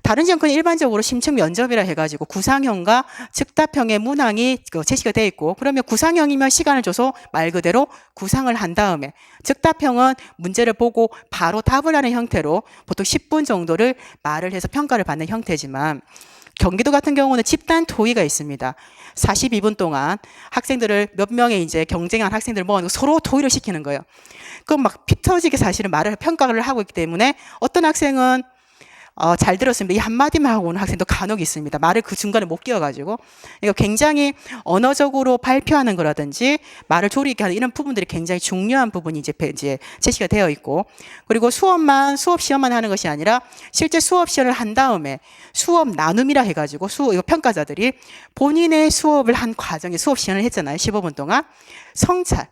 다른 지역은 일반적으로 심층 면접이라 해가지고 구상형과 즉답형의 문항이 제시가 되어 있고 그러면 구상형이면 시간을 줘서 말 그대로 구상을 한 다음에 즉답형은 문제를 보고 바로 답을 하는 형태로 보통 10분 정도를 말을 해서 평가를 받는 형태지만 경기도 같은 경우는 집단 토의가 있습니다. 42분 동안 학생들을 몇 명의 이제 경쟁한 학생들을 모아놓고 서로 토의를 시키는 거예요. 그럼 막 피 터지게 사실은 말을 평가를 하고 있기 때문에 어떤 학생은 잘 들었습니다. 이 한마디만 하고 오는 학생도 간혹 있습니다. 말을 그 중간에 못 끼워가지고. 이거 굉장히 언어적으로 발표하는 거라든지 말을 조리 있게 하는 이런 부분들이 굉장히 중요한 부분이 이제 제시가 되어 있고 그리고 수업 시험만 하는 것이 아니라 실제 수업 시험을 한 다음에 수업 나눔이라 해가지고 이거 평가자들이 본인의 수업을 한 과정에 수업 시험을 했잖아요. 15분 동안. 성찰.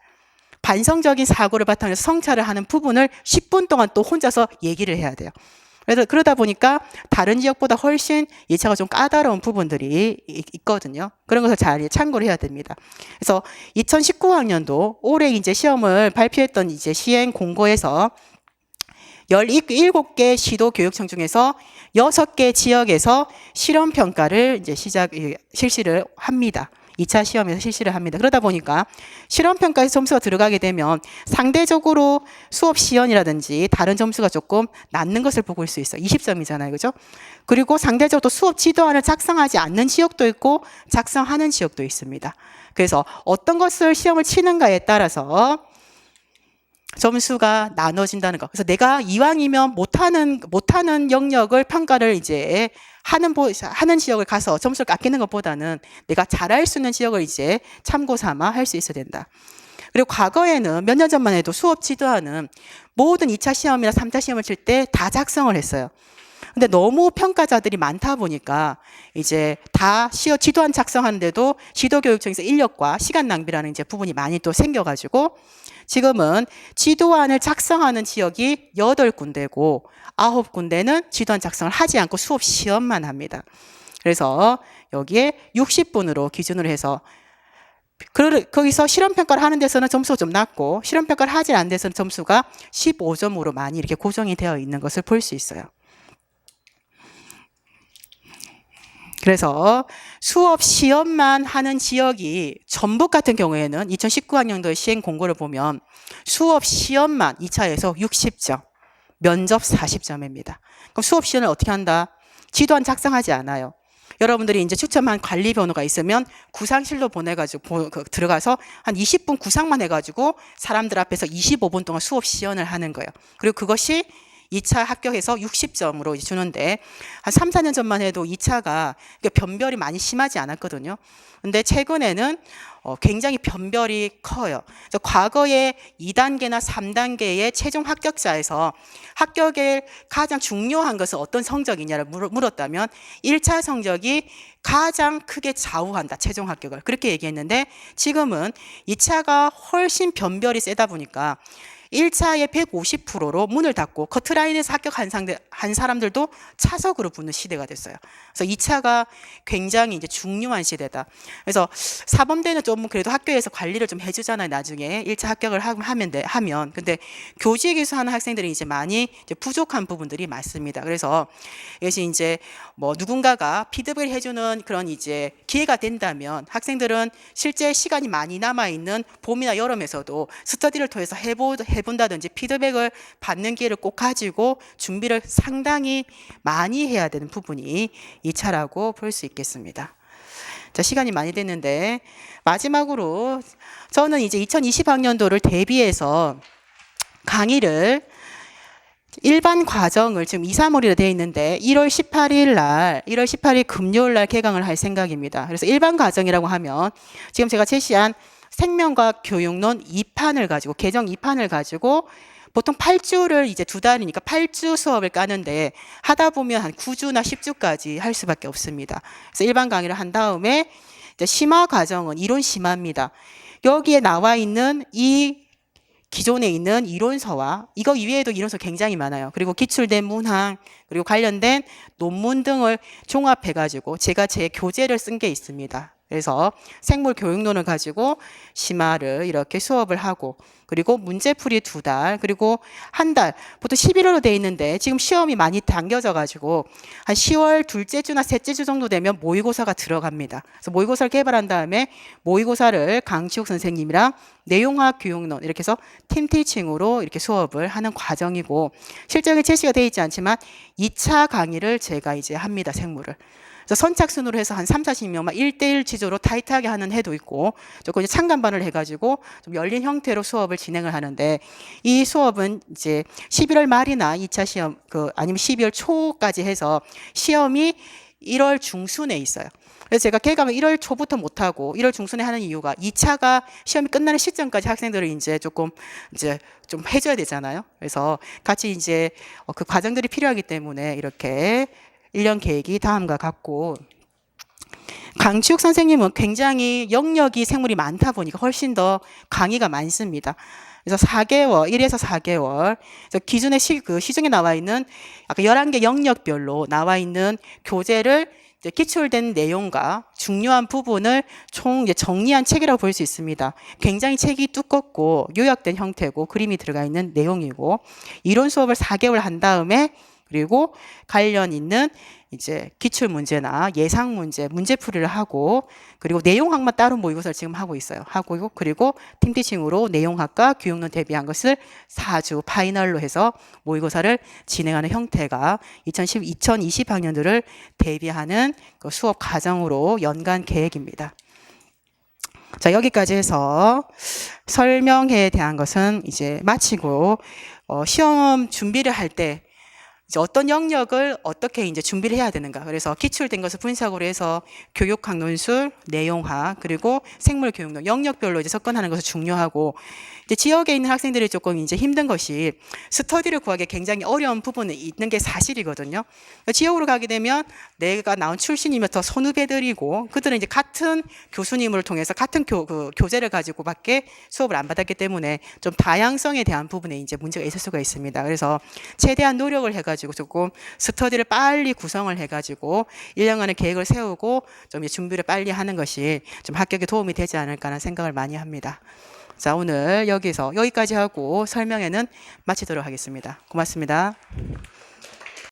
반성적인 사고를 바탕으로 성찰을 하는 부분을 10분 동안 또 혼자서 얘기를 해야 돼요. 그래서 그러다 보니까 다른 지역보다 훨씬 2차가 좀 까다로운 부분들이 있거든요. 그런 것을 잘 참고를 해야 됩니다. 그래서 2019학년도 올해 이제 시험을 발표했던 이제 시행 공고에서 17개 시도 교육청 중에서 6개 지역에서 실험 평가를 이제 실시를 합니다. 2차 시험에서 실시를 합니다. 그러다 보니까 실험평가에서 점수가 들어가게 되면 상대적으로 수업 시연이라든지 다른 점수가 조금 낮는 것을 보고 수 있어요. 20점이잖아요. 그죠? 그리고 상대적으로 또 수업 지도안을 작성하지 않는 지역도 있고 작성하는 지역도 있습니다. 그래서 어떤 것을 시험을 치는가에 따라서 점수가 나눠진다는 거. 그래서 내가 이왕이면 못하는 영역을 평가를 이제 하는 지역을 가서 점수를 아끼는 것보다는 내가 잘할 수 있는 지역을 이제 참고 삼아 할 수 있어야 된다. 그리고 과거에는 몇 년 전만 해도 수업 지도안은 모든 2차 시험이나 3차 시험을 칠 때 다 작성을 했어요. 근데 너무 평가자들이 많다 보니까 이제 다 지도안 작성하는데도 지도교육청에서 인력과 시간 낭비라는 이제 부분이 많이 또 생겨가지고 지금은 지도안을 작성하는 지역이 8군데고 9군데는 지도안 작성을 하지 않고 수업 시험만 합니다. 그래서 여기에 60분으로 기준으로 해서 거기서 실험평가를 하는 데서는 점수가 좀 낮고 실험평가를 하지 않는 데서는 점수가 15점으로 많이 이렇게 고정이 되어 있는 것을 볼 수 있어요. 그래서 수업 시험만 하는 지역이 전북 같은 경우에는 2019학년도의 시행 공고를 보면 수업 시험만 2차에서 60점, 면접 40점입니다. 그럼 수업 시험을 어떻게 한다? 지도안 작성하지 않아요. 여러분들이 이제 추첨한 관리 번호가 있으면 구상실로 보내가지고 들어가서 한 20분 구상만 해가지고 사람들 앞에서 25분 동안 수업 시연을 하는 거예요. 그리고 그것이 2차 합격해서 60점으로 주는데 한 3, 4년 전만 해도 2차가 변별이 많이 심하지 않았거든요. 근데 최근에는 굉장히 변별이 커요. 그래서 과거에 2단계나 3단계의 최종 합격자에서 합격의 가장 중요한 것은 어떤 성적이냐를 물었다면 1차 성적이 가장 크게 좌우한다. 최종 합격을. 그렇게 얘기했는데 지금은 2차가 훨씬 변별이 세다 보니까 1차에 150%로 문을 닫고 커트라인에서 합격한 사람들도 차석으로 붙는 시대가 됐어요. 그래서 2차가 굉장히 이제 중요한 시대다. 그래서 사범대는 좀 그래도 학교에서 관리를 좀 해주잖아요. 나중에 1차 합격을 하면. 근데 교직에 기수하는 학생들이 이제 많이 이제 부족한 부분들이 많습니다. 그래서 이것이 이제 뭐 누군가가 피드백을 해주는 그런 이제 기회가 된다면 학생들은 실제 시간이 많이 남아있는 봄이나 여름에서도 스터디를 통해서 해본다든지 피드백을 받는 기회를 꼭 가지고 준비를 상당히 많이 해야 되는 부분이 2차라고 볼 수 있겠습니다. 자, 시간이 많이 됐는데 마지막으로 저는 이제 2020학년도를 대비해서 강의를 일반 과정을 지금 2, 3월이라 되어 있는데 1월 18일 금요일 날 개강을 할 생각입니다. 그래서 일반 과정이라고 하면 지금 제가 제시한 생명과학 교육론 2판을 가지고 개정 2판을 가지고 보통 8주를 이제 2달이니까 8주 수업을 까는데 하다 보면 한 9주나 10주까지 할 수밖에 없습니다. 그래서 일반 강의를 한 다음에 이제 심화 과정은 이론 심화입니다. 여기에 나와 있는 이 기존에 있는 이론서와 이거 이외에도 이론서 굉장히 많아요. 그리고 기출된 문항 그리고 관련된 논문 등을 종합해 가지고 제가 제 교재를 쓴 게 있습니다. 그래서 생물 교육론을 가지고 심화를 이렇게 수업을 하고 그리고 문제풀이 2달 그리고 한 달 보통 11월로 돼 있는데 지금 시험이 많이 당겨져 가지고 한 10월 둘째 주나 셋째 주 정도 되면 모의고사가 들어갑니다. 그래서 모의고사를 개발한 다음에 모의고사를 강치욱 선생님이랑 내용화학 교육론 이렇게 해서 팀티칭으로 이렇게 수업을 하는 과정이고 실적에 제시가 되어 있지 않지만 2차 강의를 제가 이제 합니다. 생물을. 그래서 선착순으로 해서 한 3, 40명만 1대1 지조로 타이트하게 하는 해도 있고 조금 이제 창간반을 해가지고 좀 열린 형태로 수업을 진행을 하는데 이 수업은 이제 11월 말이나 2차 시험 아니면 12월 초까지 해서 시험이 1월 중순에 있어요. 그래서 제가 개강을 1월 초부터 못하고 1월 중순에 하는 이유가 2차가 시험이 끝나는 시점까지 학생들을 이제 조금 이제 좀 해줘야 되잖아요. 그래서 같이 이제 그 과정들이 필요하기 때문에 이렇게 1년 계획이 다음과 같고 강치욱 선생님은 굉장히 영역이 생물이 많다 보니까 훨씬 더 강의가 많습니다. 그래서 4개월, 1에서 4개월. 그래서 기존의 시중에 나와 있는 아까 11개 영역별로 나와 있는 교재를 이제 기출된 내용과 중요한 부분을 총 이제 정리한 책이라고 볼 수 있습니다. 굉장히 책이 두껍고 요약된 형태고 그림이 들어가 있는 내용이고 이론 수업을 4개월 한 다음에 그리고 관련 있는 이제 기출 문제나 예상 문제, 문제풀이를 하고 그리고 내용학만 따로 모의고사를 지금 하고 있어요. 하고 그리고 팀티칭으로 내용학과 교육론 대비한 것을 4주 파이널로 해서 모의고사를 진행하는 형태가 2020학년도를 대비하는 그 수업 과정으로 연간 계획입니다. 자, 여기까지 해서 설명에 대한 것은 이제 마치고 시험 준비를 할 때 이제 어떤 영역을 어떻게 이제 준비를 해야 되는가. 그래서 기출된 것을 분석으로 해서 교육학 논술, 내용학, 그리고 생물 교육론 영역별로 이제 접근하는 것이 중요하고, 이제 지역에 있는 학생들이 조금 이제 힘든 것이 스터디를 구하기 굉장히 어려운 부분이 있는 게 사실이거든요. 지역으로 가게 되면 내가 나온 출신이면 더 선후배들이고, 그들은 이제 같은 교수님을 통해서 같은 교재를 가지고밖에 수업을 안 받았기 때문에 좀 다양성에 대한 부분에 이제 문제가 있을 수가 있습니다. 그래서 최대한 노력을 해가지고 조금 스터디를 빨리 구성을 해가지고 1년간의 계획을 세우고 좀 이제 준비를 빨리 하는 것이 좀 합격에 도움이 되지 않을까 하는 생각을 많이 합니다. 자, 오늘 여기까지 하고 설명회는 마치도록 하겠습니다. 고맙습니다.